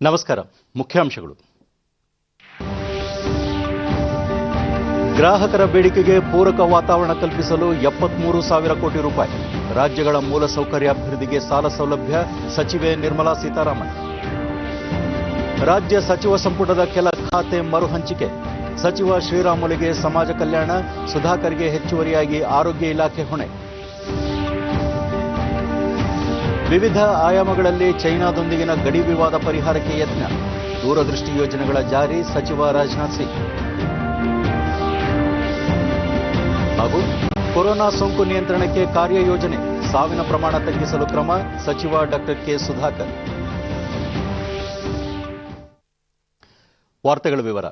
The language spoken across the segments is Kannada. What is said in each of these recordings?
ನಮಸ್ಕಾರ. ಮುಖ್ಯಾಂಶಗಳು. ಗ್ರಾಹಕರ ಬೇಡಿಕೆಗೆ ಪೂರಕ ವಾತಾವರಣ ಕಲ್ಪಿಸಲು 73,000 ಕೋಟಿ ರೂಪಾಯಿ. ರಾಜ್ಯಗಳ ಮೂಲಸೌಕರ್ಯಾಭಿವೃದ್ಧಿಗೆ ಸಾಲ ಸೌಲಭ್ಯ, ಸಚಿವೆ ನಿರ್ಮಲಾ ಸೀತಾರಾಮನ್. ರಾಜ್ಯ ಸಚಿವ ಸಂಪುಟದ ಕೆಲ ಖಾತೆ ಮರುಹಂಚಿಕೆ. ಸಚಿವ ಶ್ರೀರಾಮುಲುಗೆ ಸಮಾಜ ಕಲ್ಯಾಣ, ಸುಧಾಕರ್ಗೆ ಹೆಚ್ಚುವರಿಯಾಗಿ ಆರೋಗ್ಯ ಇಲಾಖೆ ಹೊಣೆ. ವಿವಿಧ ಆಯಾಮಗಳಲ್ಲಿ ಚೈನಾದೊಂದಿಗಿನ ಗಡಿ ವಿವಾದ ಪರಿಹಾರಕ್ಕೆ ಯತ್ನ. ದೂರದೃಷ್ಟಿ ಯೋಜನೆಗಳ ಜಾರಿ, ಸಚಿವ ರಾಜನಾಥ್ ಸಿಂಗ್. ಹಾಗೂ ಕೊರೋನಾ ಸೋಂಕು ನಿಯಂತ್ರಣಕ್ಕೆ ಕಾರ್ಯಯೋಜನೆ, ಸಾವಿನ ಪ್ರಮಾಣ ತಗ್ಗಿಸಲು ಕ್ರಮ, ಸಚಿವ ಡಾಕ್ಟರ್ ಕೆ ಸುಧಾಕರ್. ವಾರ್ತೆಗಳ ವಿವರ.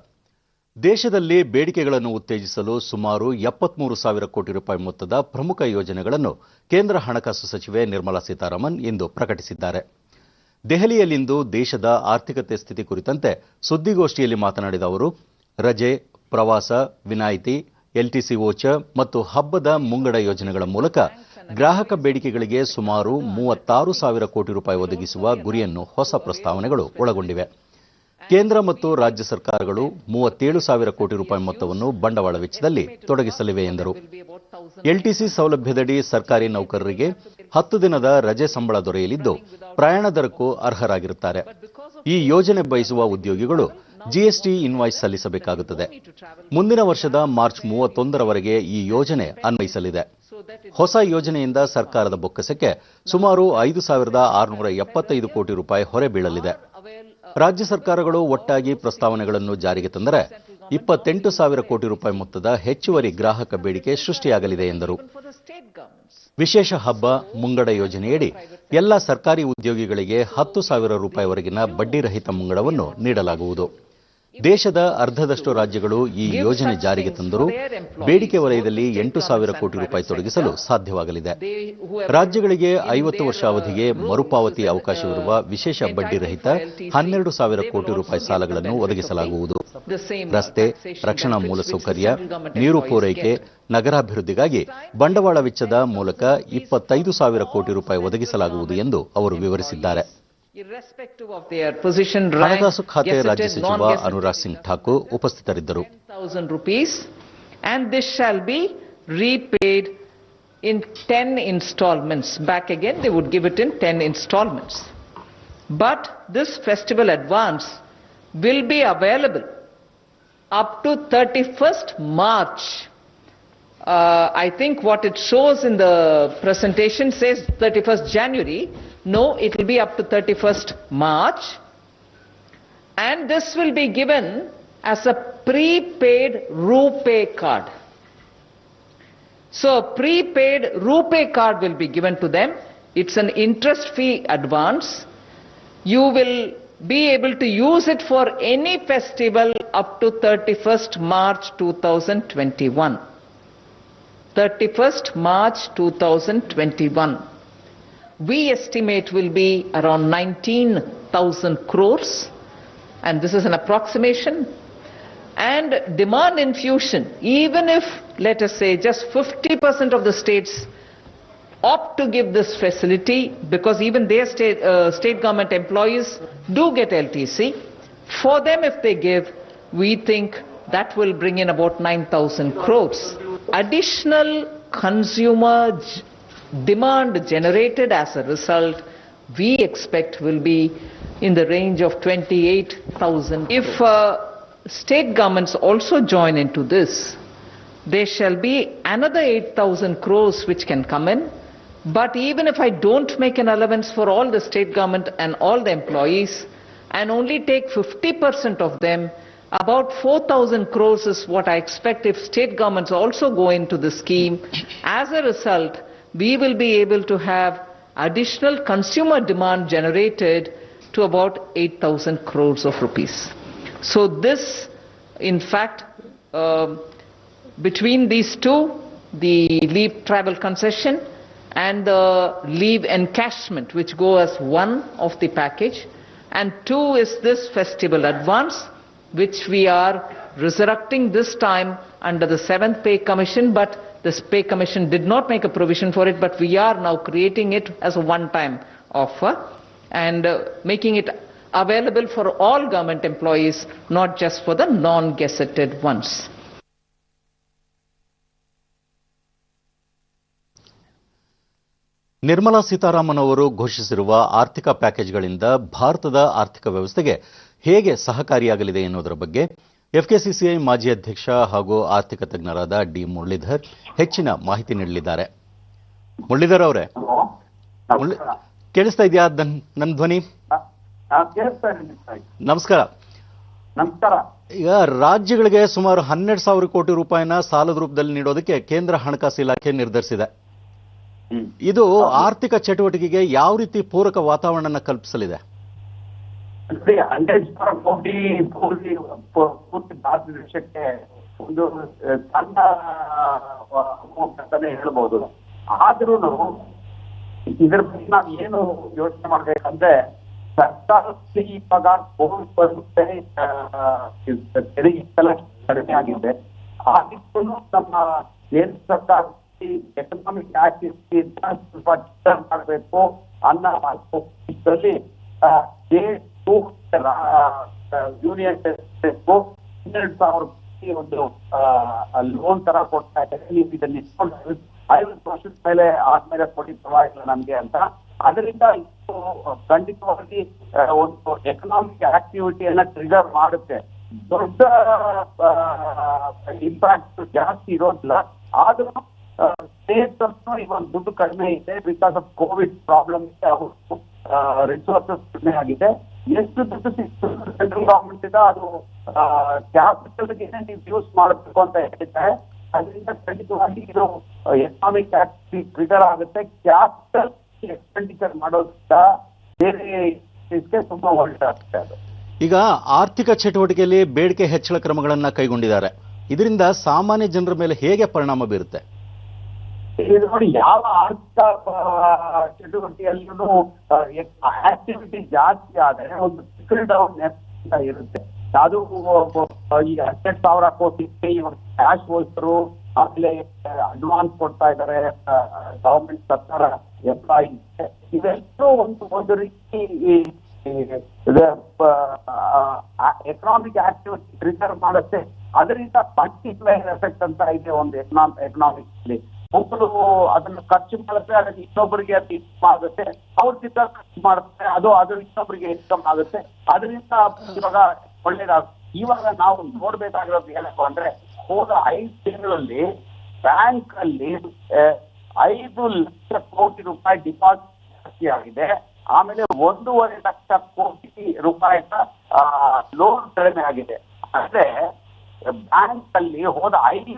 ದೇಶದಲ್ಲಿ ಬೇಡಿಕೆಗಳನ್ನು ಉತ್ತೇಜಿಸಲು ಸುಮಾರು 73,000 ಕೋಟಿ ರೂಪಾಯಿ ಮೊತ್ತದ ಪ್ರಮುಖ ಯೋಜನೆಗಳನ್ನು ಕೇಂದ್ರ ಹಣಕಾಸು ಸಚಿವೆ ನಿರ್ಮಲಾ ಸೀತಾರಾಮನ್ ಇಂದು ಪ್ರಕಟಿಸಿದ್ದಾರೆ. ದೆಹಲಿಯಲ್ಲಿಂದು ದೇಶದ ಆರ್ಥಿಕತೆ ಸ್ಥಿತಿ ಕುರಿತಂತೆ ಸುದ್ದಿಗೋಷ್ಠಿಯಲ್ಲಿ ಮಾತನಾಡಿದ ಅವರು, ರಜೆ, ಪ್ರವಾಸ, ವಿನಾಯಿತಿ, ಎಲ್ಟಿಸಿ ವೋಚರ್ ಮತ್ತು ಹಬ್ಬದ ಮುಂಗಡ ಯೋಜನೆಗಳ ಮೂಲಕ ಗ್ರಾಹಕ ಬೇಡಿಕೆಗಳಿಗೆ ಸುಮಾರು 36,000 ಕೋಟಿ ರೂಪಾಯಿ ಒದಗಿಸುವ ಗುರಿಯನ್ನು ಹೊಸ ಪ್ರಸ್ತಾವನೆಗಳು ಒಳಗೊಂಡಿವೆ. ಕೇಂದ್ರ ಮತ್ತು ರಾಜ್ಯ ಸರ್ಕಾರಗಳು 37,000 ಕೋಟಿ ರೂಪಾಯಿ ಮೊತ್ತವನ್ನು ಬಂಡವಾಳ ವೆಚ್ಚದಲ್ಲಿ ತೊಡಗಿಸಲಿವೆ ಎಂದರು. ಎಲ್ಟಿಸಿ ಸೌಲಭ್ಯದಡಿ ಸರ್ಕಾರಿ ನೌಕರರಿಗೆ 10 ದಿನದ ರಜೆ ಸಂಬಳ ದೊರೆಯಲಿದ್ದು, ಪ್ರಯಾಣ ದರಕ್ಕೂ ಅರ್ಹರಾಗಿರುತ್ತಾರೆ. ಈ ಯೋಜನೆ ಬಯಸುವ ಉದ್ಯೋಗಿಗಳು ಜಿಎಸ್ಟಿ ಇನ್ವಾಯ್ಸ್ ಸಲ್ಲಿಸಬೇಕಾಗುತ್ತದೆ. ಮುಂದಿನ ವರ್ಷದ ಮಾರ್ಚ್ 31ರವರೆಗೆ ಈ ಯೋಜನೆ ಅನ್ವಯಿಸಲಿದೆ. ಹೊಸ ಯೋಜನೆಯಿಂದ ಸರ್ಕಾರದ ಬೊಕ್ಕಸಕ್ಕೆ ಸುಮಾರು 5,675 ಕೋಟಿ ರೂಪಾಯಿ ಹೊರೆ ಬೀಳಲಿದೆ. ರಾಜ್ಯ ಸರ್ಕಾರಗಳು ಒಟ್ಟಾಗಿ ಪ್ರಸ್ತಾವನೆಗಳನ್ನು ಜಾರಿಗೆ ತಂದರೆ 28,000 ಕೋಟಿ ರೂಪಾಯಿ ಮೊತ್ತದ ಹೆಚ್ಚುವರಿ ಗ್ರಾಹಕ ಬೇಡಿಕೆ ಸೃಷ್ಟಿಯಾಗಲಿದೆ ಎಂದರು. ವಿಶೇಷ ಹಬ್ಬ, ಮುಂಗಡ ಯೋಜನೆಯಡಿ ಎಲ್ಲ ಸರ್ಕಾರಿ ಉದ್ಯೋಗಿಗಳಿಗೆ 10,000 ರೂಪಾಯಿವರೆಗಿನ ಬಡ್ಡಿರಹಿತ ಮುಂಗಡವನ್ನು ನೀಡಲಾಗುವುದು. ದೇಶದ ಅರ್ಧದಷ್ಟು ರಾಜ್ಯಗಳು ಈ ಯೋಜನೆ ಜಾರಿಗೆ ತಂದರೂ ಬೇಡಿಕೆ ವಲಯದಲ್ಲಿ 8,000 ಕೋಟಿ ರೂಪಾಯಿ ತೊಡಗಿಸಲು ಸಾಧ್ಯವಾಗಲಿದೆ. ರಾಜ್ಯಗಳಿಗೆ 50 ವರ್ಷ ಅವಧಿಗೆ ಮರುಪಾವತಿ ಅವಕಾಶವಿರುವ ವಿಶೇಷ ಬಡ್ಡಿರಹಿತ 12,000 ಕೋಟಿ ರೂಪಾಯಿ ಸಾಲಗಳನ್ನು ಒದಗಿಸಲಾಗುವುದು. ರಸ್ತೆ, ರಕ್ಷಣಾ ಮೂಲಸೌಕರ್ಯ, ನೀರು ಪೂರೈಕೆ, ನಗರಾಭಿವೃದ್ಧಿಗಾಗಿ ಬಂಡವಾಳ ವೆಚ್ಚದ ಮೂಲಕ 25,000 ಕೋಟಿ ರೂಪಾಯಿ ಒದಗಿಸಲಾಗುವುದು ಎಂದು ಅವರು ವಿವರಿಸಿದ್ದಾರೆ. ಹಣಕಾಸು ಖಾತೆ ರಾಜ್ಯ ಸಚಿವ ಅನುರಾಗ್ ಸಿಂಗ್ ಠಾಕೂರ್ ಉಪಸ್ಥಿತರಿದ್ದರು. And this shall be repaid in 10 installments. Back again, they would give it in 10 installments. But this festival advance will be available up to 31st March. I think what it shows in the presentation says 31st January. No, it will be up to 31st March. And this will be given as a prepaid RuPay card. So a prepaid RuPay card will be given to them. It's an interest-free advance. You will be able to use it for any festival up to 31st March 2021. 31st March 2021. We estimate will be around 19,000 crores, and this is an approximation. And demand infusion, even if, let us say, just 50% of the states opt to give this facility, because even their state government employees do get LTC, for them if they give, we think that will bring in about 9,000 crores. Additional consumer demand generated as a result, we expect will be in the range of 28,000. If state governments also join into this, there shall be another 8,000 crores which can come in. But even if I don't make an allowance for all the state government and all the employees and only take 50% of them, about 4,000 crores is what I expect if state governments also go into the scheme. As a result, we will be able to have additional consumer demand generated to about 8,000 crores of rupees. So this, in fact, between these two, the leave travel concession and the leave encashment, which go as one of the package, and two is this festival advance, which we are resurrecting this time under the 7th Pay Commission, but this Pay Commission did not make a provision for it, but we are now creating it as a one-time offer and making it available for all government employees, not just for the non-gazetted ones. Nirmala Sitharaman ಅವರು ಘೋಷಿಸಿರುವ ಆರ್ಥಿಕ ಪ್ಯಾಕೇಜ್ಗಳಿಂದ ಭಾರತದ ಆರ್ಥಿಕ ವ್ಯವಸ್ಥೆಗೆ ಹೇಗೆ ಸಹಕಾರಿಯಾಗಲಿದೆ ಎನ್ನುವುದರ ಬಗ್ಗೆ ಎಫ್ಕೆಸಿಸಿಐ ಮಾಜಿ ಅಧ್ಯಕ್ಷ ಹಾಗೂ ಆರ್ಥಿಕ ತಜ್ಞರಾದ ಡಿ ಮುರಳೀಧರ್ ಹೆಚ್ಚಿನ ಮಾಹಿತಿ ನೀಡಲಿದ್ದಾರೆ. ಮುರಳೀಧರ್ ಅವರೇ, ಕೇಳಿಸ್ತಾ ಇದೆಯಾ ನನ್ನ ಧ್ವನಿ? ನಮಸ್ಕಾರ. ಈಗ ರಾಜ್ಯಗಳಿಗೆ ಸುಮಾರು 12,000 ಕೋಟಿ ರೂಪಾಯಿನ ಸಾಲದ ರೂಪದಲ್ಲಿ ನೀಡೋದಕ್ಕೆ ಕೇಂದ್ರ ಹಣಕಾಸು ಇಲಾಖೆ ನಿರ್ಧರಿಸಿದೆ. ಇದು ಆರ್ಥಿಕ ಚಟುವಟಿಕೆಗೆ ಯಾವ ರೀತಿ ಪೂರಕ ವಾತಾವರಣ ಕಲ್ಪಿಸಲಿದೆ? ಕೋಟಿ ಪೂರ್ತಿ ಭಾರತ ದೇಶಕ್ಕೆ ಒಂದು ಸಣ್ಣ ಅಂತಾನೆ ಹೇಳ್ಬೋದು. ಆದ್ರೂ ಇದ್ರ ಬಗ್ಗೆ ನಾವು ಏನು ಯೋಚನೆ ಮಾಡ್ಬೇಕಂದ್ರೆ, ಸರ್ಕಾರಕ್ಕೆ ಇವಾಗ ಕೋವಿಡ್ ಬರುತ್ತೆ, ತೆರಿಗೆ ಕಡಿಮೆ ಆಗಿದೆ. ಆಗಿತ್ತು ನಮ್ಮ ಕೇಂದ್ರ ಸರ್ಕಾರ ಎಕನಾಮಿಕ್ ಆಕ್ಟಿವಿಟಿ ಸ್ವಲ್ಪ ಡಿಸ್ಟರ್ಬ್ ಮಾಡಬೇಕು ಅನ್ನೋ ಇದರಲ್ಲಿ ಯೂನಿಯನ್ 12,000 ಕೋಟಿ ಒಂದು ಲೋನ್ ತರ ಕೊಡ್ತಾ ಇದ್ದಾರೆ. ನೀವು ಇದನ್ನ ಇಟ್ಕೊಂಡು 50% ಮೇಲೆ ಆದ್ಮೇಲೆ ಕೊಡಿ ಪರವಾಗಿಲ್ಲ ನಮ್ಗೆ ಅಂತ. ಅದರಿಂದ ಇದು ಖಂಡಿತವಾಗಿ ಒಂದು ಎಕನಾಮಿಕ್ ಆಕ್ಟಿವಿಟಿಯನ್ನ ಟ್ರಿಗರ್ ಮಾಡುತ್ತೆ. ದೊಡ್ಡ ಇಂಪ್ಯಾಕ್ಟ್ ಜಾಸ್ತಿ ಇರೋದಿಲ್ಲ. ಆದ್ರೂ ಸ್ಟೇಟ್ಸ್ ಇವಾಗ ದುಡ್ಡು ಕಡಿಮೆ ಇದೆ, ಬಿಕಾಸ್ ಆಫ್ ಕೋವಿಡ್ ಪ್ರಾಬ್ಲಮ್ ಅವರು ರಿಸೋರ್ಸಸ್ ಕಡಿಮೆ ಆಗಿದೆ. ಎಷ್ಟು ದುಡ್ಡು ಸೆಂಟ್ರಲ್ ಗವರ್ಮೆಂಟ್ ಇದೆ ಅದು ಕ್ಯಾಪಿಟಲ್ಗೆ ನೀವು ಯೂಸ್ ಮಾಡಬೇಕು ಅಂತ ಹೇಳಿದ್ದಾರೆ. ಅದರಿಂದ ಖಂಡಿತವಾಗಿ ಇದು ಎಕನಾಮಿಕ್ ಆಕ್ಟಿವಿಟಿ ಟ್ರಿಗರ್ ಆಗುತ್ತೆ. ಕ್ಯಾಪಿಟಲ್ ಎಕ್ಸ್ಪೆಂಡಿಚರ್ ಮಾಡೋದ್ರಿಂದ ಬೇರೆ ತುಂಬಾ ಒಳ್ಳೆದಾಗುತ್ತೆ. ಅದು ಈಗ ಆರ್ಥಿಕ ಚಟುವಟಿಕೆಯಲ್ಲಿ ಬೇಡಿಕೆ ಹೆಚ್ಚಳ ಕ್ರಮಗಳನ್ನ ಕೈಗೊಂಡಿದ್ದಾರೆ. ಇದರಿಂದ ಸಾಮಾನ್ಯ ಜನರ ಮೇಲೆ ಹೇಗೆ ಪರಿಣಾಮ ಬೀರುತ್ತೆ? ಇದು ನೋಡಿ, ಯಾವ ಆರ್ಥಿಕ ಚಟುವಟಿಕೆಯಲ್ಲೂ ಆಕ್ಟಿವಿಟಿ ಜಾಸ್ತಿ ಆದರೆ ಒಂದು ಟ್ರಿಕಲ್ ಡೌನ್ ಇರುತ್ತೆ. ಅದು ಈ 12,000 ಕೋಟಿ ಇವಾಗ ಕ್ಯಾಶ್ ಹೋಲ್ಸರು, ಆಮೇಲೆ ಅಡ್ವಾನ್ಸ್ ಕೊಡ್ತಾ ಇದ್ದಾರೆ ಗವರ್ಮೆಂಟ್ ಸರ್ಕಾರ ಎಂಪ್ಲಾಯೀಸ್. ಇವೆಲ್ಲರೂ ಒಂದು ರೀತಿ ಎಕನಾಮಿಕ್ ಆಕ್ಟಿವಿಟಿ ಟ್ರಿಗರ್ ಮಾಡುತ್ತೆ. ಅದರಿಂದ ಮಲ್ಟಿಪ್ಲೈಯರ್ ಎಫೆಕ್ಟ್ ಅಂತ ಇದೆ ಒಂದು ಎಕನಾಮಿಕ್ಸ್. ಒಬ್ಬರು ಅದನ್ನು ಖರ್ಚು ಮಾಡುತ್ತೆ, ಅದಕ್ಕೆ ಇನ್ನೊಬ್ಬರಿಗೆ ಅದು ಇನ್ಕಮ್ ಆಗುತ್ತೆ. ಅವ್ರಿಗಿಂತ ಖರ್ಚು ಮಾಡುತ್ತೆ, ಅದು ಇನ್ನೊಬ್ಬರಿಗೆ ಇನ್ಕಮ್ ಆಗುತ್ತೆ. ಅದರಿಂದ ಇವಾಗ ಒಳ್ಳೇದಾಗುತ್ತೆ. ಇವಾಗ ನಾವು ನೋಡ್ಬೇಕಾಗಿರೋದು ಏನಪ್ಪ ಅಂದ್ರೆ, ಹೋದ 5 ತಿಂಗಳಲ್ಲಿ ಬ್ಯಾಂಕ್ ಅಲ್ಲಿ 5 ಲಕ್ಷ ಕೋಟಿ ರೂಪಾಯಿ ಡಿಪಾಸಿಟ್ ಜಾಸ್ತಿ ಆಗಿದೆ. ಆಮೇಲೆ 1.5 ಲಕ್ಷ ಕೋಟಿ ರೂಪಾಯಿನ ಲೋನ್ ಕಡಿಮೆ ಆಗಿದೆ. ಅಂದ್ರೆ ಬ್ಯಾಂಕ್ ಅಲ್ಲಿ ಹೋದ 5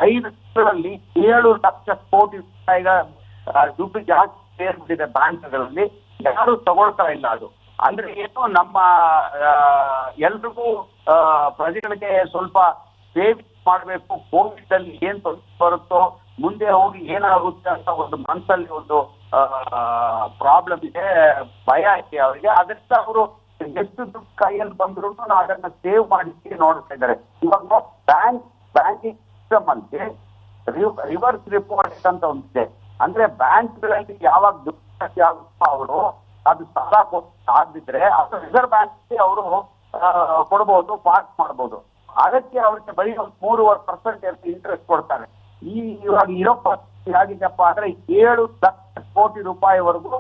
ತಿಂಗಳಲ್ಲಿ 7 ಲಕ್ಷ ಕೋಟಿ ರೂಪಾಯಿಗಳ ದುಡ್ಡು ಜಾಸ್ತಿ ಸೇರ್ಬಿಟ್ಟಿದೆ ಬ್ಯಾಂಕ್ಗಳಲ್ಲಿ. ಯಾರು ತಗೊಳ್ತಾ ಇಲ್ಲ. ಅದು ಅಂದ್ರೆ ಏನು, ನಮ್ಮ ಎಲ್ರಿಗೂ ಪ್ರಜೆಗಳಿಗೆ ಸ್ವಲ್ಪ ಸೇವಿಂಗ್ ಮಾಡಬೇಕು. ಕೋವಿಡ್ ಅಲ್ಲಿ ಏನ್ ತೊಂದರೆ ಬರುತ್ತೋ, ಮುಂದೆ ಹೋಗಿ ಏನಾಗುತ್ತೆ ಅಂತ ಒಂದು ಮನಸ್ಸಲ್ಲಿ ಒಂದು ಪ್ರಾಬ್ಲಮ್ ಇದೆ, ಭಯ ಇದೆ ಅವರಿಗೆ. ಅದರಿಂದ ಅವರು ಎಷ್ಟು ದುಡ್ಡು ಕೈಯಲ್ಲಿ ಬಂದ್ರು ಅದನ್ನ ಸೇವ್ ಮಾಡಿ ನೋಡ್ತಾ ಇದ್ದಾರೆ. ಇವಾಗ ಬ್ಯಾಂಕಿಂಗ್ ಸಿಸ್ಟಮ್ ಅಲ್ಲಿ ರಿವರ್ಸ್ ರಿಪೋರ್ಟ್ ಅಂತ ಒಂದಿದೆ. ಅಂದ್ರೆ ಬ್ಯಾಂಕ್ಗಳಲ್ಲಿ ಯಾವಾಗ ದುಡ್ಡು ಆಗುತ್ತೋ ಅವರು ಅದು ಸಾಲ ಆಗಿದ್ರೆ ಅದು ರಿಸರ್ವ್ ಬ್ಯಾಂಕ್ ಅವರು ಕೊಡ್ಬೋದು, ಪಾಸ್ ಮಾಡ್ಬೋದು. ಅದಕ್ಕೆ ಅವ್ರಿಗೆ ಬರೀ ಒಂದು 3.5% ಇಂಟ್ರೆಸ್ಟ್ ಕೊಡ್ತಾರೆ. ಇವಾಗ ಇರೋ ಪರಿಸ್ಥಿತಿ ಆಗಿದೆಯಪ್ಪ ಅಂದ್ರೆ 7 ಲಕ್ಷ ಕೋಟಿ ರೂಪಾಯಿವರೆಗೂ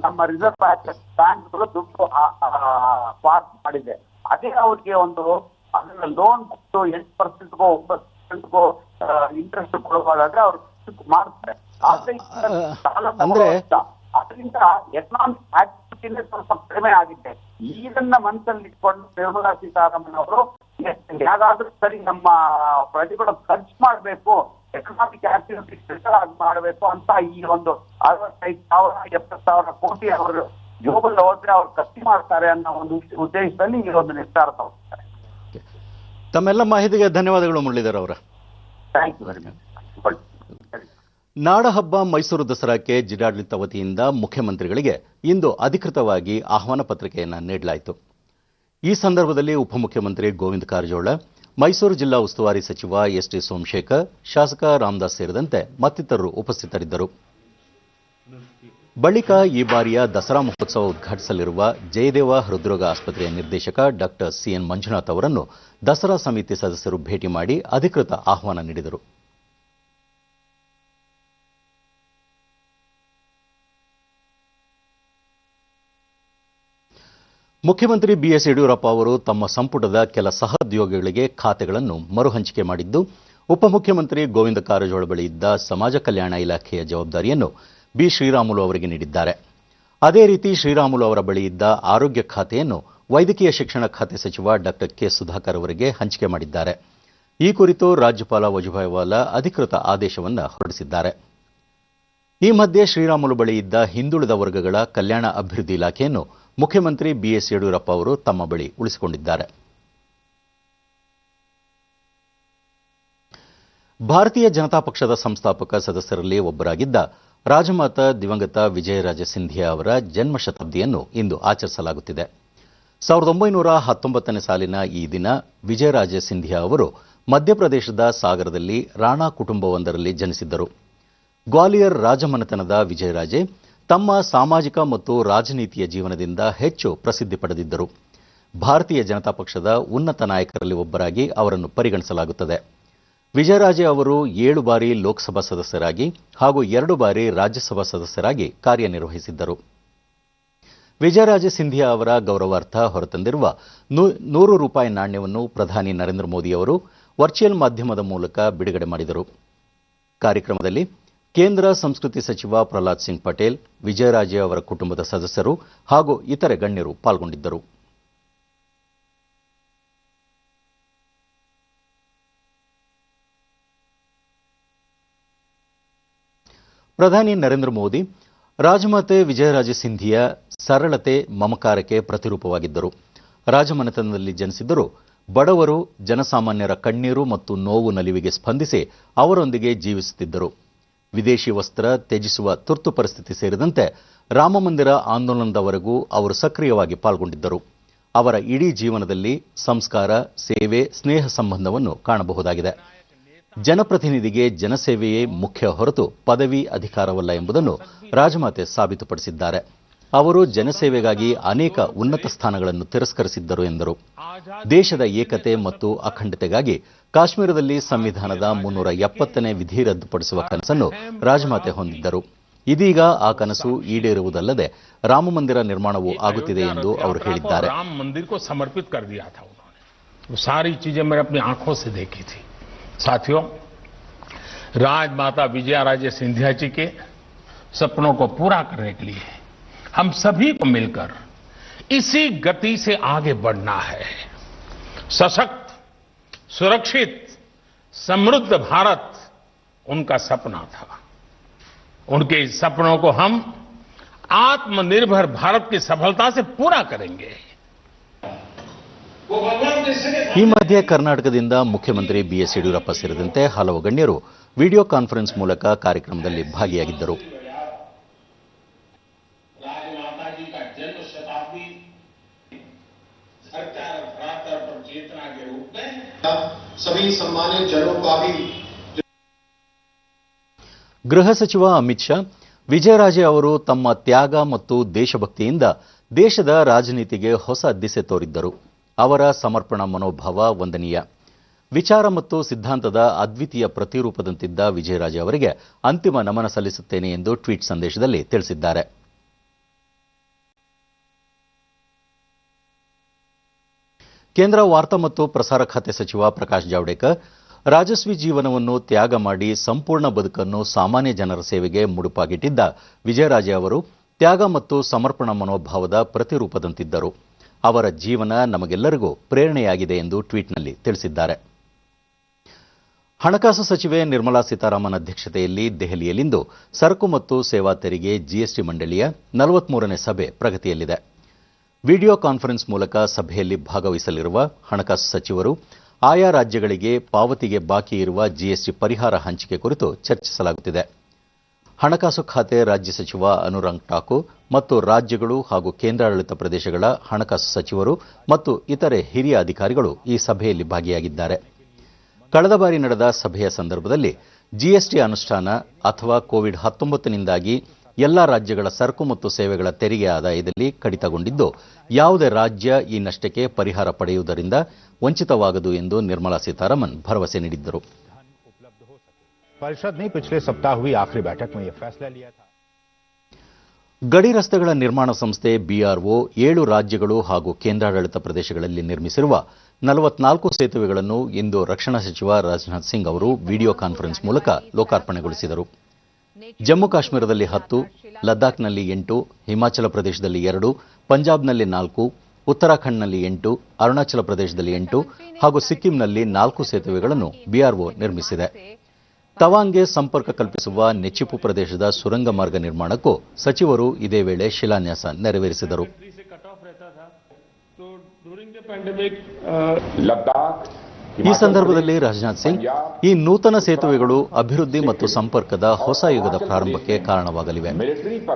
ನಮ್ಮ ರಿಸರ್ವ್ ಬ್ಯಾಂಕ್ಗಳು ದುಡ್ಡು ಪಾಸ್ ಮಾಡಿದೆ. ಅದೇ ಅವ್ರಿಗೆ ಅದನ್ನ ಲೋನ್ ಕೊಟ್ಟು 8%ಗೋ 9%ಗೋ ಇಂಟ್ರೆಸ್ಟ್ ಕೊಡಬೇಕಾದ್ರೆ ಅವ್ರು ಮಾಡ್ತಾರೆ. ಅದರಿಂದ ಎಕನಾಮಿಕ್ ಆಕ್ಟಿವಿಟಿನೇ ಸ್ವಲ್ಪ ಕಡಿಮೆ ಆಗಿದೆ. ಇದನ್ನ ಮನಸ್ಸಲ್ಲಿ ಇಟ್ಕೊಂಡು ನಿರ್ಮಲಾ ಸೀತಾರಾಮನ್ ಅವರು ಯಾವ್ದಾದ್ರೂ ಸರಿ ನಮ್ಮ ಪ್ರಜೆಗಳು ಖರ್ಚು ಮಾಡಬೇಕು, ಎಕನಾಮಿಕ್ ಆಕ್ಟಿವಿಟಿ ಮಾಡಬೇಕು ಅಂತ ಈ ಒಂದು 65,000 70,000 ಕೋಟಿ ಅವರು ಜೋಬಲ್ಲಿ ಹೋದ್ರೆ ಅವ್ರು ಖರ್ಚು ಮಾಡ್ತಾರೆ ಅನ್ನೋ ಒಂದು ಉದ್ದೇಶದಲ್ಲಿ ಈ ಒಂದು ನಿರ್ಧಾರ ತಗೊಳ್ತಾರೆ. ತಮ್ಮೆಲ್ಲ ಮಾಹಿತಿಗೆ ಧನ್ಯವಾದಗಳು ಮುರಳೀಧರ್ ಅವರ. Thank you very much. ನಾಡಹಬ್ಬ ಮೈಸೂರು ದಸರಾಕ್ಕೆ ಜಿಲ್ಲಾಡಳಿತ ವತಿಯಿಂದ ಮುಖ್ಯಮಂತ್ರಿಗಳಿಗೆ ಇಂದು ಅಧಿಕೃತವಾಗಿ ಆಹ್ವಾನ ಪತ್ರಿಕೆಯನ್ನು ನೀಡಲಾಯಿತು. ಈ ಸಂದರ್ಭದಲ್ಲಿ ಉಪಮುಖ್ಯಮಂತ್ರಿ ಗೋವಿಂದ ಕಾರಜೋಳ, ಮೈಸೂರು ಜಿಲ್ಲಾ ಉಸ್ತುವಾರಿ ಸಚಿವ ಎಸ್.ಟಿ. ಸೋಮಶೇಖರ್, ಶಾಸಕ ರಾಮದಾಸ್ ಸೇರಿದಂತೆ ಮತ್ತಿತರರು ಉಪಸ್ಥಿತರಿದ್ದರು. ಬಳಿಕ ಈ ಬಾರಿಯ ದಸರಾ ಮಹೋತ್ಸವ ಉದ್ಘಾಟಿಸಲಿರುವ ಜಯದೇವ ಹೃದ್ರೋಗ ಆಸ್ಪತ್ರೆಯ ನಿರ್ದೇಶಕ ಡಾಕ್ಟರ್ ಸಿಎನ್ ಮಂಜುನಾಥ್ ಅವರನ್ನು ದಸರಾ ಸಮಿತಿ ಸದಸ್ಯರು ಭೇಟಿ ಮಾಡಿ ಅಧಿಕೃತ ಆಹ್ವಾನ ನೀಡಿದರು. ಮುಖ್ಯಮಂತ್ರಿ ಬಿಎಸ್ ಯಡಿಯೂರಪ್ಪ ಅವರು ತಮ್ಮ ಸಂಪುಟದ ಕೆಲ ಸಹೋದ್ಯೋಗಿಗಳಿಗೆ ಖಾತೆಗಳನ್ನು ಮರುಹಂಚಿಕೆ ಮಾಡಿದ್ದು, ಉಪಮುಖ್ಯಮಂತ್ರಿ ಗೋವಿಂದ ಕಾರಜೋಳ ಬಳಿ ಇದ್ದ ಸಮಾಜ ಕಲ್ಯಾಣ ಇಲಾಖೆಯ ಜವಾಬ್ದಾರಿಯನ್ನು ಬಿ ಶ್ರೀರಾಮುಲು ಅವರಿಗೆ ನೀಡಿದ್ದಾರೆ. ಅದೇ ರೀತಿ ಶ್ರೀರಾಮುಲು ಅವರ ಬಳಿ ಇದ್ದ ಆರೋಗ್ಯ ಖಾತೆಯನ್ನು ವೈದ್ಯಕೀಯ ಶಿಕ್ಷಣ ಖಾತೆ ಸಚಿವ ಡಾಕ್ಟರ್ ಕೆ ಸುಧಾಕರ್ ಅವರಿಗೆ ಹಂಚಿಕೆ ಮಾಡಿದ್ದಾರೆ. ಈ ಕುರಿತು ರಾಜ್ಯಪಾಲ ವಜುಭಾಯಿ ವಾಲಾ ಅಧಿಕೃತ ಆದೇಶವನ್ನು ಹೊರಡಿಸಿದ್ದಾರೆ. ಈ ಮಧ್ಯೆ ಶ್ರೀರಾಮುಲು ಬಳಿ ಇದ್ದ ಹಿಂದುಳಿದ ವರ್ಗಗಳ ಕಲ್ಯಾಣ ಅಭಿವೃದ್ಧಿ ಇಲಾಖೆಯನ್ನು ಮುಖ್ಯಮಂತ್ರಿ ಬಿಎಸ್ ಯಡಿಯೂರಪ್ಪ ಅವರು ತಮ್ಮ ಬಳಿ ಉಳಿಸಿಕೊಂಡಿದ್ದಾರೆ. ಭಾರತೀಯ ಜನತಾ ಪಕ್ಷದ ಸಂಸ್ಥಾಪಕ ಸದಸ್ಯರಲ್ಲಿ ಒಬ್ಬರಾಗಿದ್ದ ರಾಜಮಾತಾ ದಿವಂಗತ ವಿಜಯರಾಜೆ ಸಿಂಧಿಯಾ ಅವರ ಜನ್ಮ ಶತಾಬ್ದಿಯನ್ನು ಇಂದು ಆಚರಿಸಲಾಗುತ್ತಿದೆ. 1919ನೇ ಸಾಲಿನ ಈ ದಿನ ವಿಜಯರಾಜೆ ಸಿಂಧಿಯಾ ಅವರು ಮಧ್ಯಪ್ರದೇಶದ ಸಾಗರದಲ್ಲಿ ರಾಣಾ ಕುಟುಂಬವೊಂದರಲ್ಲಿ ಜನಿಸಿದ್ದರು. ಗ್ವಾಲಿಯರ್ ರಾಜಮನೆತನದ ವಿಜಯರಾಜೆ ತಮ್ಮ ಸಾಮಾಜಿಕ ಮತ್ತು ರಾಜನೀತಿಯ ಜೀವನದಿಂದ ಹೆಚ್ಚು ಪ್ರಸಿದ್ಧಿ ಪಡೆದಿದ್ದರು. ಭಾರತೀಯ ಜನತಾ ಪಕ್ಷದ ಉನ್ನತ ನಾಯಕರಲ್ಲಿ ಒಬ್ಬರಾಗಿ ಅವರನ್ನು ಪರಿಗಣಿಸಲಾಗುತ್ತದೆ. ವಿಜಯರಾಜೆ ಅವರು 7 ಬಾರಿ ಲೋಕಸಭಾ ಸದಸ್ಯರಾಗಿ ಹಾಗೂ 2 ಬಾರಿ ರಾಜ್ಯಸಭಾ ಸದಸ್ಯರಾಗಿ ಕಾರ್ಯನಿರ್ವಹಿಸಿದ್ದರು. ವಿಜಯರಾಜೆ ಸಿಂಧಿಯಾ ಅವರ ಗೌರವಾರ್ಥ ಹೊರತಂದಿರುವ 100 ರೂಪಾಯಿ ನಾಣ್ಯವನ್ನು ಪ್ರಧಾನಿ ನರೇಂದ್ರ ಮೋದಿ ಅವರು ವರ್ಚುವಲ್ ಮಾಧ್ಯಮದ ಮೂಲಕ ಬಿಡುಗಡೆ ಮಾಡಿದರು. ಕಾರ್ಯಕ್ರಮದಲ್ಲಿ ಕೇಂದ್ರ ಸಂಸ್ಕೃತಿ ಸಚಿವ ಪ್ರಹ್ಲಾದ್ ಸಿಂಗ್ ಪಟೇಲ್, ವಿಜಯರಾಜೆ ಅವರ ಕುಟುಂಬದ ಸದಸ್ಯರು ಹಾಗೂ ಇತರೆ ಗಣ್ಯರು ಪಾಲ್ಗೊಂಡಿದ್ದರು. ಪ್ರಧಾನಿ ನರೇಂದ್ರ ಮೋದಿ ರಾಜಮಾತೆ ವಿಜಯರಾಜೆ ಸಿಂಧಿಯಾ ಸರಳತೆ, ಮಮಕಾರಕ್ಕೆ ಪ್ರತಿರೂಪವಾಗಿದ್ದರು. ರಾಜಮನೆತನದಲ್ಲಿ ಜನಿಸಿದ್ದರೂ ಬಡವರು, ಜನಸಾಮಾನ್ಯರ ಕಣ್ಣೀರು ಮತ್ತು ನೋವು ನಲಿವಿಗೆ ಸ್ಪಂದಿಸಿ ಅವರೊಂದಿಗೆ ಜೀವಿಸುತ್ತಿದ್ದರು. ವಿದೇಶಿ ವಸ್ತ್ರ ತ್ಯಜಿಸುವ ತುರ್ತು ಪರಿಸ್ಥಿತಿ ಸೇರಿದಂತೆ ರಾಮಮಂದಿರ ಆಂದೋಲನದವರೆಗೂ ಅವರು ಸಕ್ರಿಯವಾಗಿ ಪಾಲ್ಗೊಂಡಿದ್ದರು. ಅವರ ಇಡೀ ಜೀವನದಲ್ಲಿ ಸಂಸ್ಕಾರ, ಸೇವೆ, ಸ್ನೇಹ ಸಂಬಂಧವನ್ನು ಕಾಣಬಹುದಾಗಿದೆ. ಜನಪ್ರತಿನಿಧಿಗೆ ಜನಸೇವೆಯೇ ಮುಖ್ಯ ಹೊರತು ಪದವಿ, ಅಧಿಕಾರವಲ್ಲ ಎಂಬುದನ್ನು ರಾಜಮಾತೆ ಸಾಬೀತುಪಡಿಸಿದ್ದಾರೆ. ಅವರು ಜನಸೇವೆಗಾಗಿ ಅನೇಕ ಉನ್ನತ ಸ್ಥಾನಗಳನ್ನು ತಿರಸ್ಕರಿಸಿದ್ದರು ಎಂದರು. ದೇಶದ ಏಕತೆ ಮತ್ತು ಅಖಂಡತೆಗಾಗಿ ಕಾಶ್ಮೀರದಲ್ಲಿ ಸಂವಿಧಾನದ 370ನೇ ವಿಧಿ ರದ್ದುಪಡಿಸುವ ಕನಸನ್ನು ರಾಜಮಾತೆ ಹೊಂದಿದ್ದರು. ಇದೀಗ ಆ ಕನಸು ಈಡೇರುವುದಲ್ಲದೆ ರಾಮಮಂದಿರ ನಿರ್ಮಾಣವೂ ಆಗುತ್ತಿದೆ ಎಂದು ಅವರು ಹೇಳಿದ್ದಾರೆ. राम मंदिर को समर्पित कर दिया था उन्होंने. वो सारी चीजें मैंने अपनी आंखों से देखी थी. साथियों, राजमाता विजयाराजे सिंधिया जी के सपनों को पूरा करने के लिए हम सभी को मिलकर इसी गति से आगे बढ़ना है. सशक्त, सुरक्षित, समृद्ध भारत उनका सपना था. उनके इस सपनों को हम आत्मनिर्भर भारत की सफलता से पूरा करेंगे. ಈ ಮಧ್ಯೆ ಕರ್ನಾಟಕದಿಂದ ಮುಖ್ಯಮಂತ್ರಿ ಬಿಎಸ್ ಯಡಿಯೂರಪ್ಪ ಸೇರಿದಂತೆ ಹಲವು ಗಣ್ಯರು ವಿಡಿಯೋ ಕಾನ್ಫರೆನ್ಸ್ ಮೂಲಕ ಕಾರ್ಯಕ್ರಮದಲ್ಲಿ ಭಾಗಿಯಾಗಿದ್ದರು. ಗೃಹ ಸಚಿವ ಅಮಿತ್ ಶಾ, ವಿಜಯರಾಜೆ ಅವರು ತಮ್ಮ ತ್ಯಾಗ ಮತ್ತು ದೇಶಭಕ್ತಿಯಿಂದ ದೇಶದ ರಾಜನೀತಿಗೆ ಹೊಸ ದಿಸೆ ತೋರಿದ್ದರು. ಅವರ ಸಮರ್ಪಣಾ ಮನೋಭಾವ ವಂದನೀಯ. ವಿಚಾರ ಮತ್ತು ಸಿದ್ಧಾಂತದ ಅದ್ವಿತೀಯ ಪ್ರತಿರೂಪದಂತಿದ್ದ ವಿಜಯರಾಜೆ ಅವರಿಗೆ ಅಂತಿಮ ನಮನ ಸಲ್ಲಿಸುತ್ತೇನೆ ಎಂದು ಟ್ವೀಟ್ ಸಂದೇಶದಲ್ಲಿ ತಿಳಿಸಿದ್ದಾರೆ. ಕೇಂದ್ರ ವಾರ್ತಾ ಮತ್ತು ಪ್ರಸಾರ ಖಾತೆ ಸಚಿವ ಪ್ರಕಾಶ್ ಜಾವಡೇಕರ್, ರಾಜಸ್ವಿ ಜೀವನವನ್ನು ತ್ಯಾಗ ಮಾಡಿ ಸಂಪೂರ್ಣ ಬದುಕನ್ನು ಸಾಮಾನ್ಯ ಜನರ ಸೇವೆಗೆ ಮುಡುಪಾಗಿಟ್ಟಿದ್ದ ವಿಜಯರಾಜೆ ಅವರು ತ್ಯಾಗ ಮತ್ತು ಸಮರ್ಪಣಾ ಮನೋಭಾವದ ಪ್ರತಿರೂಪದಂತಿದ್ದರು. ಅವರ ಜೀವನ ನಮಗೆಲ್ಲರಿಗೂ ಪ್ರೇರಣೆಯಾಗಿದೆ ಎಂದು ಟ್ವೀಟ್ನಲ್ಲಿ ತಿಳಿಸಿದ್ದಾರೆ. ಹಣಕಾಸು ಸಚಿವೆ ನಿರ್ಮಲಾ ಸೀತಾರಾಮನ್ ಅಧ್ಯಕ್ಷತೆಯಲ್ಲಿ ದೆಹಲಿಯಲ್ಲಿಂದು ಸರಕು ಮತ್ತು ಸೇವಾ ತೆರಿಗೆ ಜಿಎಸ್ಟಿ ಮಂಡಳಿಯ 43ನೇ ಸಭೆ ಪ್ರಗತಿಯಲ್ಲಿದೆ. ವಿಡಿಯೋ ಕಾನ್ಫರೆನ್ಸ್ ಮೂಲಕ ಸಭೆಯಲ್ಲಿ ಭಾಗವಹಿಸಲಿರುವ ಹಣಕಾಸು ಸಚಿವರು ಆಯಾ ರಾಜ್ಯಗಳಿಗೆ ಪಾವತಿಗೆ ಬಾಕಿ ಇರುವ ಜಿಎಸ್ಟಿ ಪರಿಹಾರ ಹಂಚಿಕೆ ಕುರಿತು ಚರ್ಚಿಸಲಾಗುತ್ತಿದೆ. ಹಣಕಾಸು ಖಾತೆ ರಾಜ್ಯ ಸಚಿವ ಅನುರಾಗ್ ಠಾಕೂರ್ ಮತ್ತು ರಾಜ್ಯಗಳು ಹಾಗೂ ಕೇಂದ್ರಾಡಳಿತ ಪ್ರದೇಶಗಳ ಹಣಕಾಸು ಸಚಿವರು ಮತ್ತು ಇತರೆ ಹಿರಿಯ ಅಧಿಕಾರಿಗಳು ಈ ಸಭೆಯಲ್ಲಿ ಭಾಗಿಯಾಗಿದ್ದಾರೆ. ಕಳೆದ ಬಾರಿ ನಡೆದ ಸಭೆಯ ಸಂದರ್ಭದಲ್ಲಿ ಜಿಎಸ್ಟಿ ಅನುಷ್ಠಾನ ಅಥವಾ ಕೋವಿಡ್-19ನಿಂದಾಗಿ ಎಲ್ಲ ರಾಜ್ಯಗಳ ಸರಕು ಮತ್ತು ಸೇವೆಗಳ ತೆರಿಗೆ ಆದಾಯದಲ್ಲಿ ಕಡಿತಗೊಂಡಿದ್ದು ಯಾವುದೇ ರಾಜ್ಯ ಈ ನಷ್ಟಕ್ಕೆ ಪರಿಹಾರ ಪಡೆಯುವುದರಿಂದ ವಂಚಿತವಾಗದು ಎಂದು ನಿರ್ಮಲಾ ಸೀತಾರಾಮನ್ ಭರವಸೆ ನೀಡಿದ್ದರು. परिषद ने पिछले सप्ताह हुई आखिरी बैठक में यह फैसला लिया था. ಗಡಿ ರಸ್ತೆಗಳ ನಿರ್ಮಾಣ ಸಂಸ್ಥೆ ಬಿಆರ್ಒ 7 ರಾಜ್ಯಗಳು ಹಾಗೂ ಕೇಂದ್ರಾಡಳಿತ ಪ್ರದೇಶಗಳಲ್ಲಿ ನಿರ್ಮಿಸಿರುವ 44 ಸೇತುವೆಗಳನ್ನು ಇಂದು ರಕ್ಷಣಾ ಸಚಿವ ರಾಜನಾಥ್ ಸಿಂಗ್ ಅವರು ವಿಡಿಯೋ ಕಾನ್ಫರೆನ್ಸ್ ಮೂಲಕ ಲೋಕಾರ್ಪಣೆಗೊಳಿಸಿದರು. ಜಮ್ಮು ಕಾಶ್ಮೀರದಲ್ಲಿ 10, ಲದ್ದಾಖ್ನಲ್ಲಿ 8, ಹಿಮಾಚಲ ಪ್ರದೇಶದಲ್ಲಿ 2, ಪಂಜಾಬ್ನಲ್ಲಿ 4, ಉತ್ತರಾಖಂಡ್ನಲ್ಲಿ 8, ಅರುಣಾಚಲ ಪ್ರದೇಶದಲ್ಲಿ 8 ಹಾಗೂ ಸಿಕ್ಕಿಂನಲ್ಲಿ 4 ಸೇತುವೆಗಳನ್ನು ಬಿಆರ್ಒ ನಿರ್ಮಿಸಿದೆ. ತವಾಂಗ್ಗೆ ಸಂಪರ್ಕ ಕಲ್ಪಿಸುವ ನೆಚಿಪು ಪ್ರದೇಶದ ಸುರಂಗ ಮಾರ್ಗ ನಿರ್ಮಾಣಕ್ಕೂ ಸಚಿವರು ಇದೇ ವೇಳೆ ಶಿಲಾನ್ಯಾಸ ನೆರವೇರಿಸಿದರು. ಈ ಸಂದರ್ಭದಲ್ಲಿ ರಾಜನಾಥ್ ಸಿಂಗ್, ಈ ನೂತನ ಸೇತುವೆಗಳು ಅಭಿವೃದ್ಧಿ ಮತ್ತು ಸಂಪರ್ಕದ ಹೊಸ ಯುಗದ ಪ್ರಾರಂಭಕ್ಕೆ ಕಾರಣವಾಗಲಿವೆ.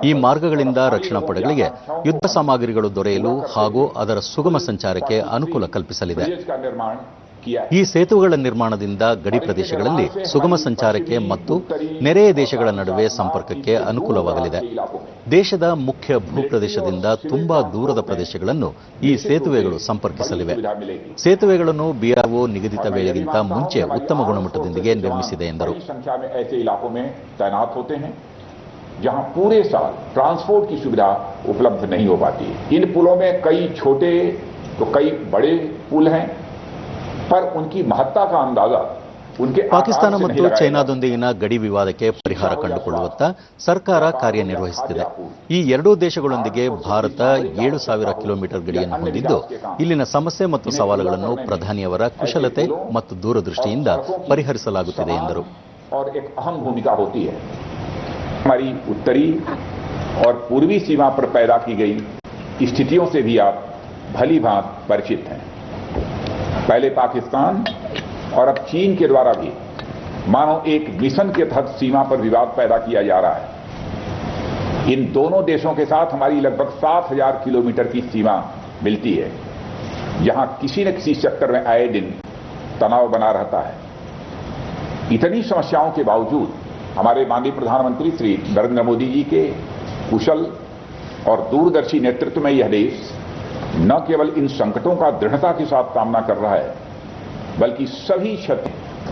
ಈ ಮಾರ್ಗಗಳಿಂದ ರಕ್ಷಣಾ ಪಡೆಗಳಿಗೆ ಯುದ್ಧ ಸಾಮಗ್ರಿಗಳು ದೊರೆಯಲು ಹಾಗೂ ಅದರ ಸುಗಮ ಸಂಚಾರಕ್ಕೆ ಅನುಕೂಲ ಕಲ್ಪಿಸಲಿದೆ. ಈ ಸೇತುವೆಗಳ ನಿರ್ಮಾಣದಿಂದ ಗಡಿ ಪ್ರದೇಶಗಳಲ್ಲಿ ಸುಗಮ ಸಂಚಾರಕ್ಕೆ ಮತ್ತು ನೆರೆಯ ದೇಶಗಳ ನಡುವೆ ಸಂಪರ್ಕಕ್ಕೆ ಅನುಕೂಲವಾಗಲಿದೆ. ದೇಶದ ಮುಖ್ಯ ಭೂಪ್ರದೇಶದಿಂದ ತುಂಬಾ ದೂರದ ಪ್ರದೇಶಗಳನ್ನು ಈ ಸೇತುವೆಗಳು ಸಂಪರ್ಕಿಸಲಿವೆ. ಸೇತುವೆಗಳನ್ನು ಬಿಆರ್ಒ ನಿಗದಿತ ವೇಳೆಗಿಂತ ಮುಂಚೆ ಉತ್ತಮ ಗುಣಮಟ್ಟದೊಂದಿಗೆ ನಿರ್ಮಿಸಿದೆ ಎಂದರು. जहां पूरे साल ट्रांसपोर्ट की सुविधा उपलब्ध नहीं हो पाती. इन पुलों में कई छोटे तो कई बड़े पुल हैं, पर उनकी महत्ता का अंदाजा उनके ಪಾಕಿಸ್ತಾನ ಮತ್ತು ಚೈನಾದೊಂದಿಗಿನ ಗಡಿ ವಿವಾದಕ್ಕೆ ಪರಿಹಾರ ಕಂಡುಕೊಳ್ಳುವತ್ತ ಸರ್ಕಾರ ಕಾರ್ಯನಿರ್ವಹಿಸುತ್ತಿದೆ. ಈ ಎರಡೂ ದೇಶಗಳೊಂದಿಗೆ ಭಾರತ 7,000 ಕಿಲೋಮೀಟರ್ ಗಡಿಯನ್ನು ಹೊಂದಿದ್ದು, ಇಲ್ಲಿನ ಸಮಸ್ಯೆ ಮತ್ತು ಸವಾಲುಗಳನ್ನು ಪ್ರಧಾನಿಯವರ ಕುಶಲತೆ ಮತ್ತು ದೂರದೃಷ್ಟಿಯಿಂದ ಪರಿಹರಿಸಲಾಗುತ್ತಿದೆ ಎಂದರು. हमारी उत्तरी और पूर्वी सीमा पर पैदा की गई स्थितियों से भी आप भली भांति परिचित हैं. पहले पाकिस्तान और अब चीन के द्वारा भी मानो एक मिशन के तहत सीमा पर विवाद पैदा किया जा रहा है. इन दोनों देशों के साथ हमारी लगभग 7,000 किलोमीटर की सीमा मिलती है, जहां किसी न किसी चक्कर में आए दिन तनाव बना रहता है. इतनी समस्याओं के बावजूद हमारे माननीय प्रधानमंत्री श्री नरेंद्र मोदी जी के कुशल और दूरदर्शी नेतृत्व में यह देश न केवल इन संकटों का दृढ़ता के साथ सामना कर रहा है, बल्कि सभी क्षेत्र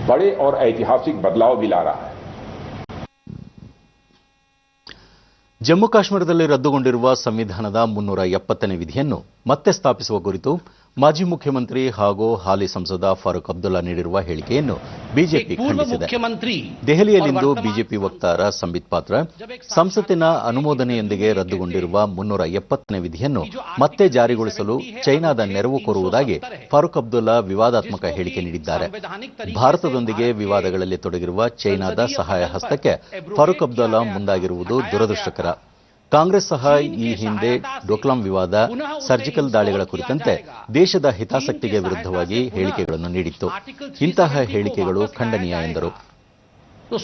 बड़े और ऐतिहासिक बदलाव भी ला रहा है. ಜಮ್ಮು ಕಾಶ್ಮೀರದಲ್ಲಿ ರದ್ದುಗೊಂಡಿರುವ ಸಂವಿಧಾನದ 370ನೇ ವಿಧಿಯನ್ನು ಮತ್ತೆ ಸ್ಥಾಪಿಸುವ ಕುರಿತು ಮಾಜಿ ಮುಖ್ಯಮಂತ್ರಿ ಹಾಗೂ ಹಾಲಿ ಸಂಸದ ಫಾರೂಕ್ ಅಬ್ದುಲ್ಲಾ ನೀಡಿರುವ ಹೇಳಿಕೆಯನ್ನು ಬಿಜೆಪಿ ಖಂಡಿಸಿದೆ. ದೆಹಲಿಯಲ್ಲಿಂದು ಬಿಜೆಪಿ ವಕ್ತಾರ ಸಂಬಿತ್ ಪಾತ್ರ ಸಂಸತ್ತಿನ ಅನುಮೋದನೆಯೊಂದಿಗೆ ರದ್ದುಗೊಂಡಿರುವ 370ನೇ ವಿಧಿಯನ್ನು ಮತ್ತೆ ಜಾರಿಗೊಳಿಸಲು ಚೈನಾದ ನೆರವು ಕೋರುವುದಾಗಿ ಫಾರೂಕ್ ಅಬ್ದುಲ್ಲಾ ವಿವಾದಾತ್ಮಕ ಹೇಳಿಕೆ ನೀಡಿದ್ದಾರೆ. ಭಾರತದೊಂದಿಗೆ ವಿವಾದಗಳಲ್ಲಿ ತೊಡಗಿರುವ ಚೈನಾದ ಸಹಾಯ ಹಸ್ತಕ್ಕೆ ಫಾರೂಕ್ ಅಬ್ದುಲ್ಲಾ ಮುಂದಾಗಿರುವುದು ದುರದೃಷ್ಟಕರ. ಕಾಂಗ್ರೆಸ್ ಸಹ ಈ ಹಿಂದೆ ಡೋಕ್ಲಾಂ ವಿವಾದ, ಸರ್ಜಿಕಲ್ ದಾಳಿಗಳ ಕುರಿತಂತೆ ದೇಶದ ಹಿತಾಸಕ್ತಿಗೆ ವಿರುದ್ಧವಾಗಿ ಹೇಳಿಕೆಗಳನ್ನು ನೀಡಿತ್ತು. ಇಂತಹ ಹೇಳಿಕೆಗಳು ಖಂಡನೀಯ ಎಂದರು.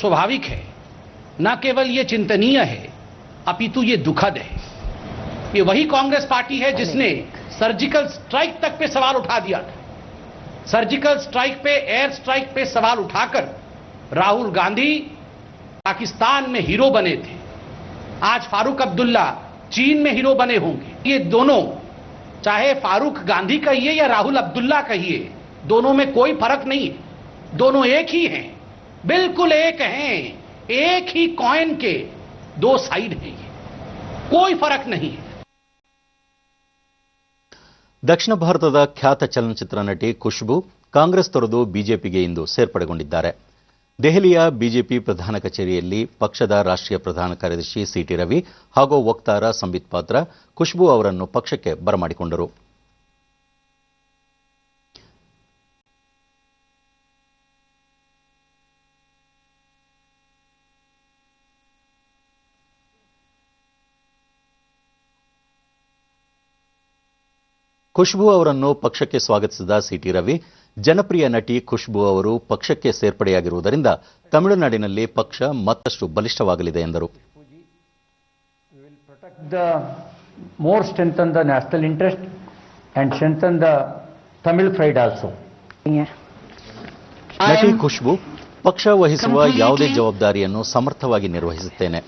स्वाभाविक है, न केवल ये चिंतनीय है अपितु ये दुखद है. ये वही कांग्रेस पार्टी है जिसने सर्जिकल स्ट्राइक तक पे सवाल उठा दिया था. सर्जिकल स्ट्राइक पे, एयर स्ट्राइक पे सवाल उठाकर राहुल गांधी पाकिस्तान में हीरो बने थे. आज फारूक अब्दुल्ला चीन में हीरो बने होंगे. ये दोनों, चाहे फारूक गांधी कहिए या राहुल अब्दुल्ला कहिए, दोनों में कोई फर्क नहीं है. दोनों एक ही हैं, बिल्कुल एक हैं. एक ही कॉइन के दो साइड हैं. कोई फर्क नहीं है. ದಕ್ಷಿಣ ಭಾರತದ ಖ್ಯಾತ ಚಲನಚಿತ್ರ ನಟಿ ಖುಷ್ಬೂ ಕಾಂಗ್ರೆಸ್ ತೊರೆದು ಬಿಜೆಪಿಗೆ ಇಂದು ಸೇರ್ಪಡೆಗೊಂಡಿದ್ದಾರೆ. ದೆಹಲಿಯ ಬಿಜೆಪಿ ಪ್ರಧಾನ ಕಚೇರಿಯಲ್ಲಿ ಪಕ್ಷದ ರಾಷ್ಟ್ರೀಯ ಪ್ರಧಾನ ಕಾರ್ಯದರ್ಶಿ ಸಿಟಿ ರವಿ ಹಾಗೂ ವಕ್ತಾರ ಸಂಬಿತ್ ಪಾತ್ರ ಖುಷ್ಬೂ ಅವರನ್ನು ಪಕ್ಷಕ್ಕೆ ಬರಮಾಡಿಕೊಂಡರು. ಖುಷ್ಬೂ ಅವರನ್ನು ಪಕ್ಷಕ್ಕೆ ಸ್ವಾಗತಿಸಿದ ಸಿಟಿ ರವಿ, ಜನಪ್ರಿಯ ನಟಿ ಖುಷ್ಬೂ ಅವರು ಪಕ್ಷಕ್ಕೆ ಸೇರ್ಪಡೆಯಾಗಿರುವುದರಿಂದ ತಮಿಳುನಾಡಿನಲ್ಲಿ ಪಕ್ಷ ಮತ್ತಷ್ಟು ಬಲಿಷ್ಠವಾಗಲಿದೆ ಎಂದರು. More strengthen the national interest and strengthen the Tamil pride also. ನಟಿ ಖುಷ್ಬೂ ಪಕ್ಷ ವಹಿಸುವ ಯಾವುದೇ ಜವಾಬ್ದಾರಿಯನ್ನು ಸಮರ್ಥವಾಗಿ ನಿರ್ವಹಿಸುತ್ತೇನೆ.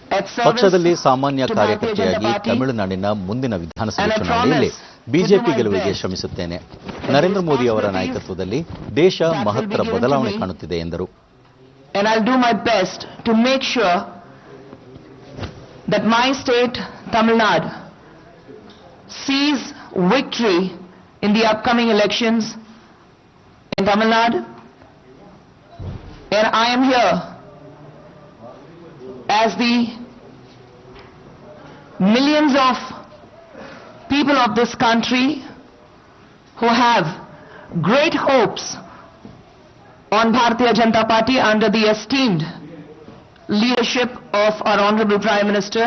ಪಕ್ಷದಲ್ಲಿ ಸಾಮಾನ್ಯ ಕಾರ್ಯಕರ್ತೆಯಾಗಿ ತಮಿಳುನಾಡಿನ ಮುಂದಿನ ವಿಧಾನಸಭೆ ಚುನಾವಣೆಯಲ್ಲಿ ಬಿಜೆಪಿ ಗೆಲುವಿಗೆ ಶ್ರಮಿಸುತ್ತೇನೆ. ನರೇಂದ್ರ ಮೋದಿ ಅವರ ನಾಯಕತ್ವದಲ್ಲಿ ದೇಶ ಮಹತ್ತರ ಬದಲಾವಣೆ ಕಾಣುತ್ತಿದೆ ಎಂದರು. And I'll do my best to make sure that my state, Tamil Nadu, sees victory in the upcoming elections in Tamil Nadu. And I am here as the millions of people of this country who have great hopes on Bharatiya Janata Party under the esteemed leadership of our Honorable Prime Minister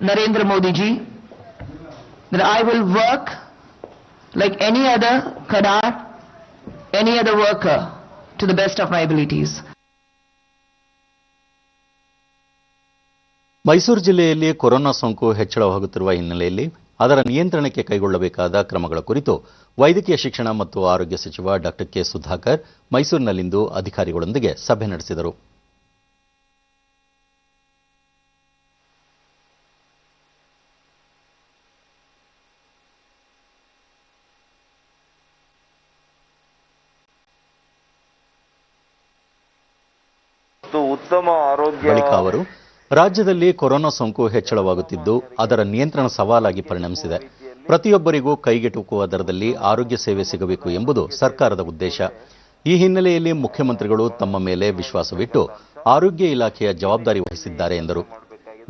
Narendra Modi ji, that I will work like any other Kadar, any other worker, to the best of my abilities. Mysuru ಜಿಲ್ಲೆಯಲ್ಲಿ ಕೊರೋನಾ ಸೋಂಕು ಹೆಚ್ಚಳವಾಗುತ್ತಿರುವ ಹಿನ್ನೆಲೆಯಲ್ಲಿ ಅದರ ನಿಯಂತ್ರಣಕ್ಕೆ ಕೈಗೊಳ್ಳಬೇಕಾದ ಕ್ರಮಗಳ ಕುರಿತು ವೈದ್ಯಕೀಯ ಶಿಕ್ಷಣ ಮತ್ತು ಆರೋಗ್ಯ ಸಚಿವ ಡಾ ಕೆ ಸುಧಾಕರ್ ಮೈಸೂರಿನಲ್ಲಿಂದು ಅಧಿಕಾರಿಗಳೊಂದಿಗೆ ಸಭೆ ನಡೆಸಿದರು. ಬಳಿಕ ಅವರು ರಾಜ್ಯದಲ್ಲಿ ಕೊರೋನಾ ಸೋಂಕು ಹೆಚ್ಚಳವಾಗುತ್ತಿದ್ದು ಅದರ ನಿಯಂತ್ರಣ ಸವಾಲಾಗಿ ಪರಿಣಮಿಸಿದೆ. ಪ್ರತಿಯೊಬ್ಬರಿಗೂ ಕೈಗೆಟುಕುವ ದರದಲ್ಲಿ ಆರೋಗ್ಯ ಸೇವೆ ಸಿಗಬೇಕು ಎಂಬುದು ಸರ್ಕಾರದ ಉದ್ದೇಶ. ಈ ಹಿನ್ನೆಲೆಯಲ್ಲಿ ಮುಖ್ಯಮಂತ್ರಿಗಳು ತಮ್ಮ ಮೇಲೆ ವಿಶ್ವಾಸವಿಟ್ಟು ಆರೋಗ್ಯ ಇಲಾಖೆಯ ಜವಾಬ್ದಾರಿ ವಹಿಸಿದ್ದಾರೆ ಎಂದರು.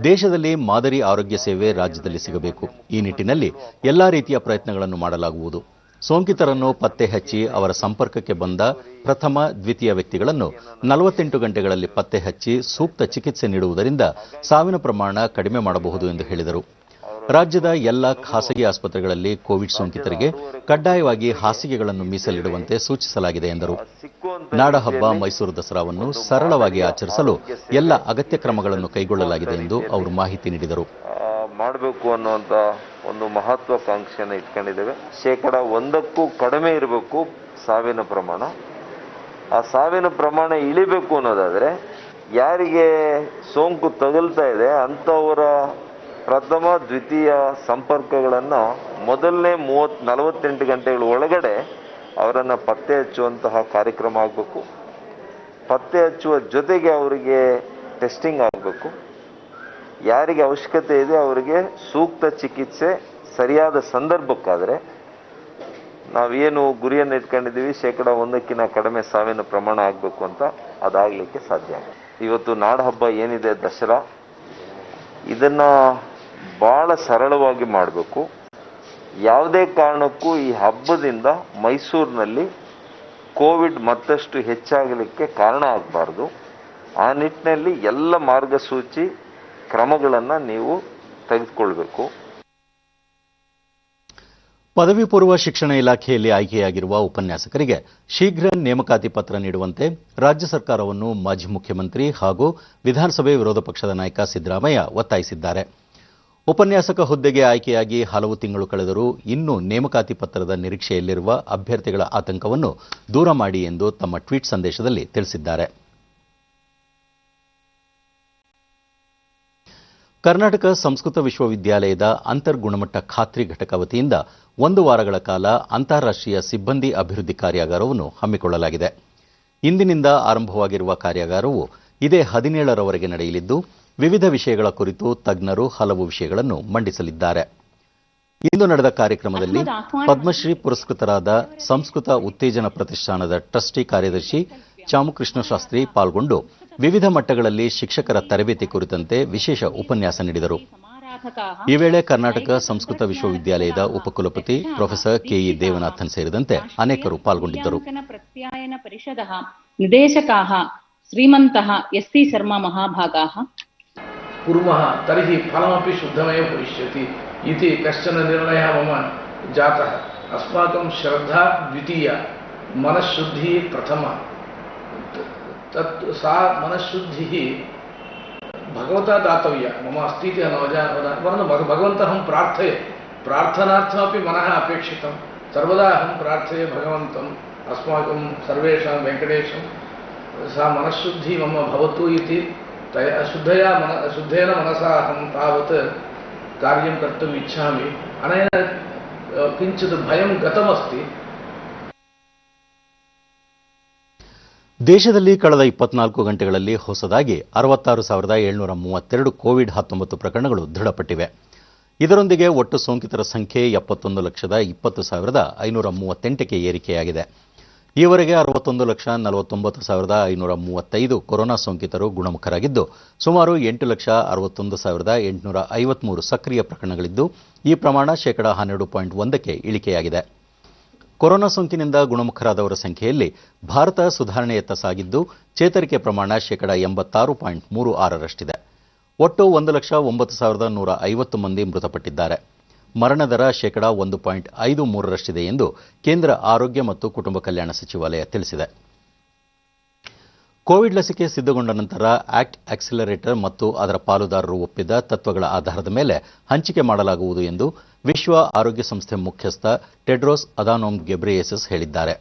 ದೇಶದಲ್ಲಿ ಮಾದರಿ ಆರೋಗ್ಯ ಸೇವೆ ರಾಜ್ಯದಲ್ಲಿ ಸಿಗಬೇಕು. ಈ ನಿಟ್ಟಿನಲ್ಲಿ ಎಲ್ಲಾ ರೀತಿಯ ಪ್ರಯತ್ನಗಳನ್ನು ಮಾಡಲಾಗುವುದು. ಸೋಂಕಿತರನ್ನು ಪತ್ತೆ ಹಚ್ಚಿ ಅವರ ಸಂಪರ್ಕಕ್ಕೆ ಬಂದ ಪ್ರಥಮ ದ್ವಿತೀಯ ವ್ಯಕ್ತಿಗಳನ್ನು 48 ಗಂಟೆಗಳಲ್ಲಿ ಪತ್ತೆ ಹಚ್ಚಿ ಸೂಕ್ತ ಚಿಕಿತ್ಸೆ ನೀಡುವುದರಿಂದ ಸಾವಿನ ಪ್ರಮಾಣ ಕಡಿಮೆ ಮಾಡಬಹುದು ಎಂದು ಹೇಳಿದರು. ರಾಜ್ಯದ ಎಲ್ಲ ಖಾಸಗಿ ಆಸ್ಪತ್ರೆಗಳಲ್ಲಿ ಕೋವಿಡ್ ಸೋಂಕಿತರಿಗೆ ಕಡ್ಡಾಯವಾಗಿ ಹಾಸಿಗೆಗಳನ್ನು ಮೀಸಲಿಡುವಂತೆ ಸೂಚಿಸಲಾಗಿದೆ ಎಂದರು. ನಾಡಹಬ್ಬ ಮೈಸೂರು ದಸರಾವನ್ನು ಸರಳವಾಗಿ ಆಚರಿಸಲು ಎಲ್ಲ ಅಗತ್ಯ ಕ್ರಮಗಳನ್ನು ಕೈಗೊಳ್ಳಲಾಗಿದೆ ಎಂದು ಅವರು ಮಾಹಿತಿ ನೀಡಿದರು. ಮಾಡಬೇಕು ಅನ್ನುವಂತ ಒಂದು ಮಹತ್ವಾಕಾಂಕ್ಷೆಯನ್ನು ಇಟ್ಕೊಂಡಿದ್ದೇವೆ. 1%ಕ್ಕೂ ಕಡಿಮೆ ಇರಬೇಕು ಸಾವಿನ ಪ್ರಮಾಣ. ಆ ಸಾವಿನ ಪ್ರಮಾಣ ಇಳಿಬೇಕು ಅನ್ನೋದಾದ್ರೆ ಯಾರಿಗೆ ಸೋಂಕು ತಗುಲ್ತಾ ಇದೆ ಅಂತವರ ಪ್ರಥಮ ದ್ವಿತೀಯ ಸಂಪರ್ಕಗಳನ್ನು ಮೊದಲನೇ 48 ಗಂಟೆಗಳ ಒಳಗಡೆ ಅವರನ್ನು ಪತ್ತೆ ಹಚ್ಚುವಂತಹ ಕಾರ್ಯಕ್ರಮ ಆಗಬೇಕು. ಪತ್ತೆ ಹಚ್ಚುವ ಜೊತೆಗೆ ಅವರಿಗೆ ಟೆಸ್ಟಿಂಗ್ ಆಗಬೇಕು. ಯಾರಿಗೆ ಅವಶ್ಯಕತೆ ಇದೆ ಅವರಿಗೆ ಸೂಕ್ತ ಚಿಕಿತ್ಸೆ ಸರಿಯಾದ ಸಂದರ್ಭಕ್ಕಾದರೆ ನಾವೇನು ಗುರಿಯನ್ನು ಇಟ್ಕೊಂಡಿದ್ದೀವಿ 1%ಕ್ಕಿಂತ ಕಡಿಮೆ ಸಾವಿನ ಪ್ರಮಾಣ ಆಗಬೇಕು ಅಂತ ಅದಾಗಲಿಕ್ಕೆ ಸಾಧ್ಯ. ಇವತ್ತು ನಾಡಹಬ್ಬ ಏನಿದೆ ದಸರಾ, ಇದನ್ನ ಬಹಳ ಸರಳವಾಗಿ ಮಾಡಬೇಕು. ಯಾವುದೇ ಕಾರಣಕ್ಕೂ ಈ ಹಬ್ಬದಿಂದ ಮೈಸೂರಿನಲ್ಲಿ ಕೋವಿಡ್ ಮತ್ತಷ್ಟು ಹೆಚ್ಚಾಗಲಿಕ್ಕೆ ಕಾರಣ ಆಗಬಾರ್ದು. ಆ ನಿಟ್ಟಿನಲ್ಲಿ ಎಲ್ಲ ಮಾರ್ಗಸೂಚಿ ಕ್ರಮಗಳನ್ನು ನೀವು ತೆಗೆದುಕೊಳ್ಬೇಕು. ಪದವಿ ಪೂರ್ವ ಶಿಕ್ಷಣ ಇಲಾಖೆಯಲ್ಲಿ ಆಯ್ಕೆಯಾಗಿರುವ ಉಪನ್ಯಾಸಕರಿಗೆ ಶೀಘ್ರ ನೇಮಕಾತಿ ಪತ್ರ ನೀಡುವಂತೆ ರಾಜ್ಯ ಸರ್ಕಾರವನ್ನು ಮಾಜಿ ಮುಖ್ಯಮಂತ್ರಿ ಹಾಗೂ ವಿಧಾನಸಭೆ ವಿರೋಧ ಪಕ್ಷದ ನಾಯಕ ಸಿದ್ದರಾಮಯ್ಯ ಒತ್ತಾಯಿಸಿದ್ದಾರೆ. ಉಪನ್ಯಾಸಕ ಹುದ್ದೆಗೆ ಆಯ್ಕೆಯಾಗಿ ಹಲವು ತಿಂಗಳು ಕಳೆದರೂ ಇನ್ನೂ ನೇಮಕಾತಿ ಪತ್ರದ ನಿರೀಕ್ಷೆಯಲ್ಲಿರುವ ಅಭ್ಯರ್ಥಿಗಳ ಆತಂಕವನ್ನು ದೂರ ಮಾಡಿ ಎಂದು ತಮ್ಮ ಟ್ವೀಟ್ ಸಂದೇಶದಲ್ಲಿ ತಿಳಿಸಿದ್ದಾರೆ. ಕರ್ನಾಟಕ ಸಂಸ್ಕೃತ ವಿಶ್ವವಿದ್ಯಾಲಯದ ಅಂತರ್ ಗುಣಮಟ್ಟ ಖಾತ್ರಿ ಘಟಕ ವತಿಯಿಂದ 1 ವಾರಗಳ ಕಾಲ ಅಂತಾರಾಷ್ಟ್ರೀಯ ಸಿಬ್ಬಂದಿ ಅಭಿವೃದ್ಧಿ ಕಾರ್ಯಾಗಾರವನ್ನು ಹಮ್ಮಿಕೊಳ್ಳಲಾಗಿದೆ. ಇಂದಿನಿಂದ ಆರಂಭವಾಗಿರುವ ಕಾರ್ಯಾಗಾರವು ಇದೇ 17ರವರೆಗೆ ನಡೆಯಲಿದ್ದು ವಿವಿಧ ವಿಷಯಗಳ ಕುರಿತು ತಜ್ಞರು ಹಲವು ವಿಷಯಗಳನ್ನು ಮಂಡಿಸಲಿದ್ದಾರೆ. ಇಂದು ನಡೆದ ಕಾರ್ಯಕ್ರಮದಲ್ಲಿ ಪದ್ಮಶ್ರೀ ಪುರಸ್ಕೃತರಾದ ಸಂಸ್ಕೃತ ಉತ್ತೇಜನ ಪ್ರತಿಷ್ಠಾನದ ಟ್ರಸ್ಟಿ ಕಾರ್ಯದರ್ಶಿ ಚಾಮುಕೃಷ್ಣ ಶಾಸ್ತ್ರಿ ಪಾಲ್ಗೊಂಡು ವಿವಿಧ ಮಟ್ಟಗಳಲ್ಲಿ ಶಿಕ್ಷಕರ ತರಬೇತಿ ಕುರಿತಂತೆ ವಿಶೇಷ ಉಪನ್ಯಾಸ ನೀಡಿದರು. ಈ ವೇಳೆ ಕರ್ನಾಟಕ ಸಂಸ್ಕೃತ ವಿಶ್ವವಿದ್ಯಾಲಯದ ಉಪಕುಲಪತಿ ಪ್ರೊಫೆಸರ್ ಕೆಇ ದೇವನಾಥನ್ ಸೇರಿದಂತೆ ಅನೇಕರು ಪಾಲ್ಗೊಂಡಿದ್ದರು. ನಿರ್ದೇಶಕಾಃ ಶ್ರೀಮಂತಃ ಎಸ್.ಟಿ. ಶರ್ಮಾ ಮಹಾಭಾಗಾಃ ಕುರ್ಮಃ ತರ್ಹಿ ಫಲಮಪಿ ಶುದ್ಧಮೇವ ಭವಿಷ್ಯತಿ ಇತಿ ಕಶ್ಚನ ನಿರ್ಣಯಃ ಮಮ ಜಾತಃ. ಅಸ್ಮಾಕಂ ಶ್ರದ್ಧಾ ದ್ವಿತೀಯ, ಮನಃಶುದ್ಧಿ ಪ್ರಥಮ. सा मनಃशुद्धिः भगवता दातव्या मम अस्ति इति भगवन्तः अहं प्रार्थये. प्रार्थनार्थमपि मनः अपेक्षितं. सर्वदा अहं प्रार्थये भगवन्तम् अस्माकं सर्वेषां वेङ्कटेशं सा मनःशुद्धि मम भवतु इति तया शुद्धेन मनसा अहं तावत् कार्यं कर्तुम् इच्छामि। अनेन किञ्चित् भयं गतमस्ति। ದೇಶದಲ್ಲಿ ಕಳೆದ 24 ಗಂಟೆಗಳಲ್ಲಿ ಹೊಸದಾಗಿ 66,732 ಕೋವಿಡ್-19 ಪ್ರಕರಣಗಳು ದೃಢಪಟ್ಟಿವೆ. ಇದರೊಂದಿಗೆ ಒಟ್ಟು ಸೋಂಕಿತರ ಸಂಖ್ಯೆ 71,20,538ಕ್ಕೆ ಏರಿಕೆಯಾಗಿದೆ. ಈವರೆಗೆ 61,49,535 ಕೊರೋನಾ ಸೋಂಕಿತರು ಗುಣಮುಖರಾಗಿದ್ದು, ಸುಮಾರು 8,61,853 ಸಕ್ರಿಯ ಪ್ರಕರಣಗಳಿದ್ದು, ಈ ಪ್ರಮಾಣ ಶೇಕಡಾ 12.1ಕ್ಕೆ ಇಳಿಕೆಯಾಗಿದೆ. ಕೊರೋನಾ ಸೋಂಕಿನಿಂದ ಗುಣಮುಖರಾದವರ ಸಂಖ್ಯೆಯಲ್ಲಿ ಭಾರತ ಸುಧಾರಣೆಯತ್ತ ಸಾಗಿದ್ದು, ಚೇತರಿಕೆ ಪ್ರಮಾಣ ಶೇಕಡಾ 86.36ರಷ್ಟಿದೆ. ಒಟ್ಟು 1,09,150 ಮಂದಿ ಮೃತಪಟ್ಟಿದ್ದಾರೆ. ಮರಣ ದರ ಶೇಕಡಾ 1.53ರಷ್ಟಿದೆ ಎಂದು ಕೇಂದ್ರ ಆರೋಗ್ಯ ಮತ್ತು ಕುಟುಂಬ ಕಲ್ಯಾಣ ಸಚಿವಾಲಯ ತಿಳಿಸಿದೆ. ಕೋವಿಡ್ ಲಸಿಕೆ ಸಿದ್ಧಗೊಂಡ ನಂತರ ಆಕ್ಟ್ ಆಕ್ಸಿಲರೇಟರ್ ಮತ್ತು ಅದರ ಪಾಲುದಾರರು ಒಪ್ಪಿದ ತತ್ವಗಳ ಆಧಾರದ ಮೇಲೆ ಹಂಚಿಕೆ ಮಾಡಲಾಗುವುದು ಎಂದು ವಿಶ್ವ ಆರೋಗ್ಯ ಸಂಸ್ಥೆ ಮುಖ್ಯಸ್ಥ ಟೆಡ್ರೋಸ್ ಅದಾನೋಮ್ ಗೆಬ್ರೆಯೆಸಸ್ ಹೇಳಿದ್ದಾರೆ.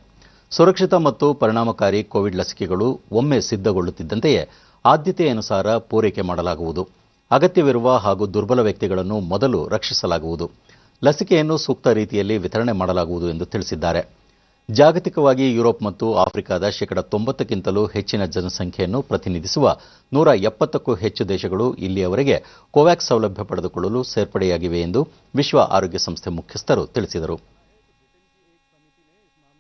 ಸುರಕ್ಷಿತ ಮತ್ತು ಪರಿಣಾಮಕಾರಿ ಕೋವಿಡ್ ಲಸಿಕೆಗಳು ಒಮ್ಮೆ ಸಿದ್ಧಗೊಳ್ಳುತ್ತಿದ್ದಂತೆಯೇ ಆದ್ಯತೆಯನುಸಾರ ಪೂರೈಕೆ ಮಾಡಲಾಗುವುದು. ಅಗತ್ಯವಿರುವ ಹಾಗೂ ದುರ್ಬಲ ವ್ಯಕ್ತಿಗಳನ್ನು ಮೊದಲು ರಕ್ಷಿಸಲಾಗುವುದು. ಲಸಿಕೆಯನ್ನು ಸೂಕ್ತ ರೀತಿಯಲ್ಲಿ ವಿತರಣೆ ಮಾಡಲಾಗುವುದು ಎಂದು ತಿಳಿಸಿದ್ದಾರೆ. ಜಾಗತಿಕವಾಗಿ ಯುರೋಪ್ ಮತ್ತು ಆಫ್ರಿಕಾದ ಶೇಕಡಾ 90ಕ್ಕಿಂತಲೂ ಹೆಚ್ಚಿನ ಜನಸಂಖ್ಯೆಯನ್ನು ಪ್ರತಿನಿಧಿಸುವ 170ಕ್ಕೂ ಹೆಚ್ಚು ದೇಶಗಳು ಇಲ್ಲಿಯವರೆಗೆ ಕೋವ್ಯಾಕ್ಸ್ ಸೌಲಭ್ಯ ಪಡೆದುಕೊಳ್ಳಲು ಸೇರ್ಪಡೆಯಾಗಿವೆ ಎಂದು ವಿಶ್ವ ಆರೋಗ್ಯ ಸಂಸ್ಥೆ ಮುಖ್ಯಸ್ಥರು ತಿಳಿಸಿದರು.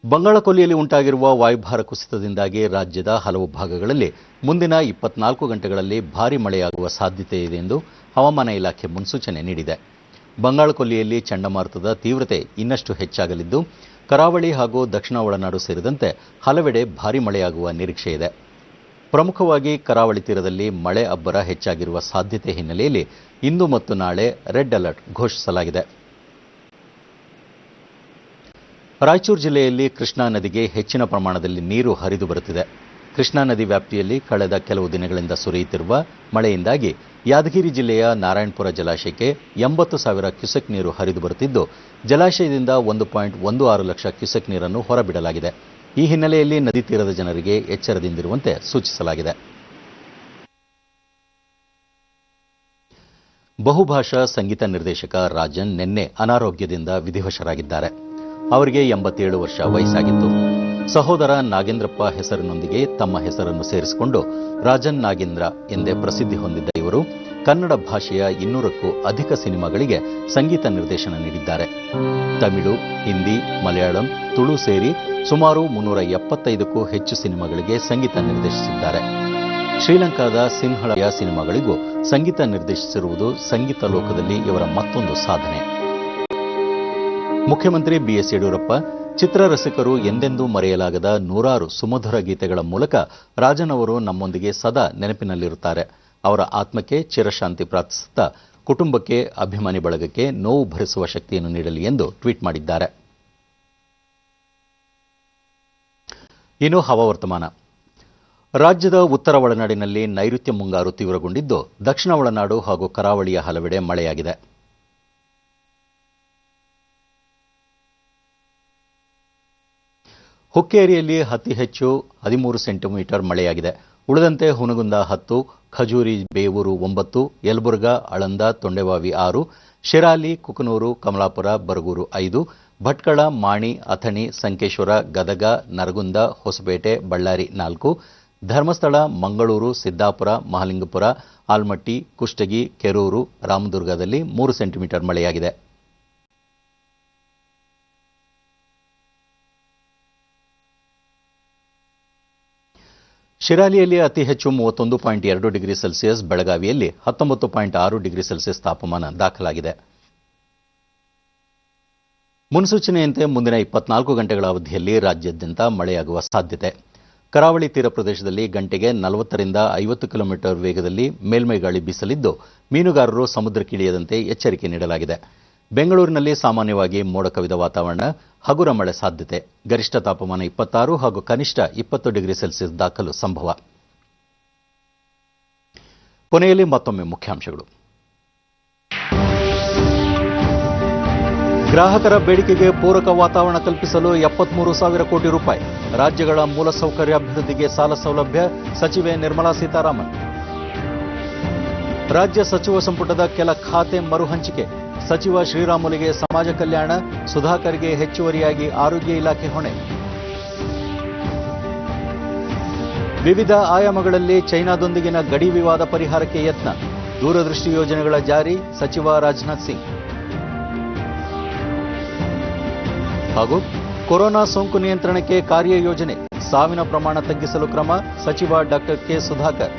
ಬಂಗಾಳಕೊಲ್ಲಿಯಲ್ಲಿ ಉಂಟಾಗಿರುವ ವಾಯುಭಾರ ಕುಸಿತದಿಂದಾಗಿ ರಾಜ್ಯದ ಹಲವು ಭಾಗಗಳಲ್ಲಿ ಮುಂದಿನ 24 ಗಂಟೆಗಳಲ್ಲಿ ಭಾರೀ ಮಳೆಯಾಗುವ ಸಾಧ್ಯತೆ ಇದೆ ಎಂದು ಹವಾಮಾನ ಇಲಾಖೆ ಮುನ್ಸೂಚನೆ ನೀಡಿದೆ. ಬಂಗಾಳಕೊಲ್ಲಿಯಲ್ಲಿ ಚಂಡಮಾರುತದ ತೀವ್ರತೆ ಇನ್ನಷ್ಟು ಹೆಚ್ಚಾಗಲಿದ್ದು, ಕರಾವಳಿ ಹಾಗೂ ದಕ್ಷಿಣ ಒಳನಾಡು ಸೇರಿದಂತೆ ಹಲವೆಡೆ ಭಾರೀ ಮಳೆಯಾಗುವ ನಿರೀಕ್ಷೆ ಇದೆ. ಪ್ರಮುಖವಾಗಿ ಕರಾವಳಿ ತೀರದಲ್ಲಿ ಮಳೆ ಅಬ್ಬರ ಹೆಚ್ಚಾಗಿರುವ ಸಾಧ್ಯತೆ ಹಿನ್ನೆಲೆಯಲ್ಲಿ ಇಂದು ಮತ್ತು ನಾಳೆ ರೆಡ್ ಅಲರ್ಟ್ ಘೋಷಿಸಲಾಗಿದೆ. ರಾಯಚೂರು ಜಿಲ್ಲೆಯಲ್ಲಿ ಕೃಷ್ಣಾ ನದಿಗೆ ಹೆಚ್ಚಿನ ಪ್ರಮಾಣದಲ್ಲಿ ನೀರು ಹರಿದು ಬರುತ್ತಿದೆ. ಕೃಷ್ಣಾ ನದಿ ವ್ಯಾಪ್ತಿಯಲ್ಲಿ ಕಳೆದ ಕೆಲವು ದಿನಗಳಿಂದ ಸುರಿಯುತ್ತಿರುವ ಮಳೆಯಿಂದಾಗಿ ಯಾದಗಿರಿ ಜಿಲ್ಲೆಯ ನಾರಾಯಣಪುರ ಜಲಾಶಯಕ್ಕೆ 80,000 ಕ್ಯೂಸೆಕ್ ನೀರು ಹರಿದು ಬರುತ್ತಿದ್ದು, ಜಲಾಶಯದಿಂದ 1.16 ಲಕ್ಷ ಕ್ಯೂಸೆಕ್ ನೀರನ್ನು ಹೊರಬಿಡಲಾಗಿದೆ. ಈ ಹಿನ್ನೆಲೆಯಲ್ಲಿ ನದಿ ತೀರದ ಜನರಿಗೆ ಎಚ್ಚರದಿಂದಿರುವಂತೆ ಸೂಚಿಸಲಾಗಿದೆ. ಬಹುಭಾಷಾ ಸಂಗೀತ ನಿರ್ದೇಶಕ ರಾಜನ್ ನಿನ್ನೆ ಅನಾರೋಗ್ಯದಿಂದ ವಿಧಿವಶರಾಗಿದ್ದಾರೆ. ಅವರಿಗೆ 87 ವರ್ಷ ವಯಸ್ಸಾಗಿತ್ತು. ಸಹೋದರ ನಾಗೇಂದ್ರಪ್ಪ ಹೆಸರಿನೊಂದಿಗೆ ತಮ್ಮ ಹೆಸರನ್ನು ಸೇರಿಸಿಕೊಂಡು ರಾಜನ್ ನಾಗೇಂದ್ರ ಎಂದೇ ಪ್ರಸಿದ್ಧಿ ಹೊಂದಿದ್ದ ಇವರು ಕನ್ನಡ ಭಾಷೆಯ 200ಕ್ಕೂ ಅಧಿಕ ಸಿನಿಮಾಗಳಿಗೆ ಸಂಗೀತ ನಿರ್ದೇಶನ ನೀಡಿದ್ದಾರೆ. ತಮಿಳು, ಹಿಂದಿ, ಮಲಯಾಳಂ, ತುಳು ಸೇರಿ ಸುಮಾರು 375ಕ್ಕೂ ಹೆಚ್ಚು ಸಿನಿಮಾಗಳಿಗೆ ಸಂಗೀತ ನಿರ್ದೇಶಿಸಿದ್ದಾರೆ. ಶ್ರೀಲಂಕಾದ ಸಿಂಹಳಯ ಸಿನಿಮಾಗಳಿಗೂ ಸಂಗೀತ ನಿರ್ದೇಶಿಸಿರುವುದು ಸಂಗೀತ ಲೋಕದಲ್ಲಿ ಇವರ ಮತ್ತೊಂದು ಸಾಧನೆ. ಮುಖ್ಯಮಂತ್ರಿ ಬಿಎಸ್ ಯಡಿಯೂರಪ್ಪ ಚಿತ್ರರಸಿಕರು ಎಂದೆಂದೂ ಮರೆಯಲಾಗದ 100 ಸುಮಧುರ ಗೀತೆಗಳ ಮೂಲಕ ರಾಜನ್ ಅವರು ನಮ್ಮೊಂದಿಗೆ ಸದಾ ನೆನಪಿನಲ್ಲಿರುತ್ತಾರೆ. ಅವರ ಆತ್ಮಕ್ಕೆ ಚಿರಶಾಂತಿ ಪ್ರಾರ್ಥಿಸುತ್ತಾ ಕುಟುಂಬಕ್ಕೆ, ಅಭಿಮಾನಿ ಬಳಗಕ್ಕೆ ನೋವು ಭರಿಸುವ ಶಕ್ತಿಯನ್ನು ನೀಡಲಿ ಎಂದು ಟ್ವೀಟ್ ಮಾಡಿದ್ದಾರೆ. ಇನ್ನು ಹವಾವರ್ತಮಾನ. ರಾಜ್ಯದ ಉತ್ತರ ಒಳನಾಡಿನಲ್ಲಿ ನೈಋತ್ಯ ಮುಂಗಾರು ತೀವ್ರಗೊಂಡಿದ್ದು, ದಕ್ಷಿಣ ಒಳನಾಡು ಹಾಗೂ ಕರಾವಳಿಯ ಹಲವೆಡೆ ಮಳೆಯಾಗಿದೆ. ಹುಕ್ಕೇರಿಯಲ್ಲಿ ಅತಿ ಹೆಚ್ಚು 13 ಸೆಂಟಿಮೀಟರ್ ಮಳೆಯಾಗಿದೆ. ಉಳಿದಂತೆ ಹುನಗುಂದ 10, ಖಜೂರಿ ಬೇವೂರು 9, ಯಲಬುರ್ಗಾ, ಆಳಂದ, ತೊಂಡೆವಾವಿ 6, ಶಿರಾಲಿ, ಕುಕನೂರು, ಕಮಲಾಪುರ, ಬರಗೂರು 5, ಭಟ್ಕಳ, ಮಾಣಿ, ಅಥಣಿ, ಸಂಕೇಶ್ವರ, ಗದಗ, ನರಗುಂದ, ಹೊಸಪೇಟೆ, ಬಳ್ಳಾರಿ 4, ಧರ್ಮಸ್ಥಳ, ಮಂಗಳೂರು, ಸಿದ್ದಾಪುರ, ಮಹಾಲಿಂಗಪುರ, ಆಲ್ಮಟ್ಟಿ, ಕುಷ್ಟಗಿ, ಕೆರೂರು, ರಾಮದುರ್ಗದಲ್ಲಿ 3 ಸೆಂಟಿಮೀಟರ್ ಮಳೆಯಾಗಿದೆ. ಶಿರಾಲಿಯಲ್ಲಿ ಅತಿ ಹೆಚ್ಚು 31.2 ಡಿಗ್ರಿ ಸೆಲ್ಸಿಯಸ್, ಬೆಳಗಾವಿಯಲ್ಲಿ 19.6 ಡಿಗ್ರಿ ಸೆಲ್ಸಿಯಸ್ ತಾಪಮಾನ ದಾಖಲಾಗಿದೆ. ಮುನ್ಸೂಚನೆಯಂತೆ ಮುಂದಿನ 24 ಗಂಟೆಗಳ ಅವಧಿಯಲ್ಲಿ ರಾಜ್ಯಾದ್ಯಂತ ಮಳೆಯಾಗುವ ಸಾಧ್ಯತೆ. ಕರಾವಳಿ ತೀರ ಪ್ರದೇಶದಲ್ಲಿ ಗಂಟೆಗೆ 40ರಿಂದ 50 ಕಿಲೋಮೀಟರ್ ವೇಗದಲ್ಲಿ ಮೇಲ್ಮೈ ಗಾಳಿ ಬೀಸಲಿದ್ದು, ಮೀನುಗಾರರು ಸಮುದ್ರಕ್ಕಿಳಿಯದಂತೆ ಎಚ್ಚರಿಕೆ ನೀಡಲಾಗಿದೆ. ಬೆಂಗಳೂರಿನಲ್ಲಿ ಸಾಮಾನ್ಯವಾಗಿ ಮೋಡ ಕವಿದ ವಾತಾವರಣ, ಹಗುರ ಮಳೆ ಸಾಧ್ಯತೆ. ಗರಿಷ್ಠ ತಾಪಮಾನ 26 ಹಾಗೂ ಕನಿಷ್ಠ 20 ಡಿಗ್ರಿ ಸೆಲ್ಸಿಯಸ್ ದಾಖಲು ಸಂಭವ. ಕೊನೆಯಲ್ಲಿ ಮತ್ತೊಮ್ಮೆ ಮುಖ್ಯಾಂಶಗಳು. ಗ್ರಾಹಕರ ಬೇಡಿಕೆಗೆ ಪೂರಕ ವಾತಾವರಣ ಕಲ್ಪಿಸಲು 73,000 ಕೋಟಿ ರೂಪಾಯಿ. ರಾಜ್ಯಗಳ ಮೂಲಸೌಕರ್ಯಾಭಿವೃದ್ಧಿಗೆ ಸಾಲ ಸೌಲಭ್ಯ, ಸಚಿವೆ ನಿರ್ಮಲಾ ಸೀತಾರಾಮನ್. ರಾಜ್ಯ ಸಚಿವ ಸಂಪುಟದ ಕೆಲ ಖಾತೆ ಮರುಹಂಚಿಕೆ. ಸಚಿವ ಶ್ರೀರಾಮುಲುಗೆ ಸಮಾಜ ಕಲ್ಯಾಣ, ಸುಧಾಕರ್ಗೆ ಹೆಚ್ಚುವರಿಯಾಗಿ ಆರೋಗ್ಯ ಇಲಾಖೆ ಹೊಣೆ. ವಿವಿಧ ಆಯಾಮಗಳಲ್ಲಿ ಚೈನಾದೊಂದಿಗಿನ ಗಡಿ ವಿವಾದ ಪರಿಹಾರಕ್ಕೆ ಯತ್ನ. ದೂರದೃಷ್ಟಿ ಯೋಜನೆಗಳ ಜಾರಿ, ಸಚಿವ ರಾಜನಾಥ್ ಸಿಂಗ್. ಹಾಗೂ ಕೊರೋನಾ ಸೋಂಕು ನಿಯಂತ್ರಣಕ್ಕೆ ಕಾರ್ಯಯೋಜನೆ, ಸಾವಿನ ಪ್ರಮಾಣ ತಗ್ಗಿಸಲು ಕ್ರಮ, ಸಚಿವ ಡಾಕ್ಟರ್ ಕೆ ಸುಧಾಕರ್.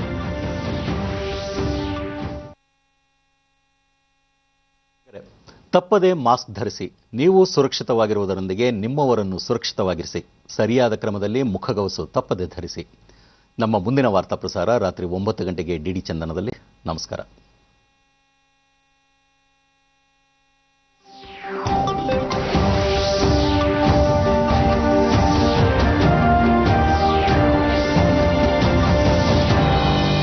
ತಪ್ಪದೇ ಮಾಸ್ಕ್ ಧರಿಸಿ. ನೀವು ಸುರಕ್ಷಿತವಾಗಿರುವುದರೊಂದಿಗೆ ನಿಮ್ಮವರನ್ನು ಸುರಕ್ಷಿತವಾಗಿರಿಸಿ. ಸರಿಯಾದ ಕ್ರಮದಲ್ಲಿ ಮುಖಗವಸು ತಪ್ಪದೇ ಧರಿಸಿ. ನಮ್ಮ ಮುಂದಿನ ವಾರ್ತಾ ಪ್ರಸಾರ ರಾತ್ರಿ 9 ಗಂಟೆಗೆ ಡಿಡಿ ಚಂದನದಲ್ಲಿ. ನಮಸ್ಕಾರ.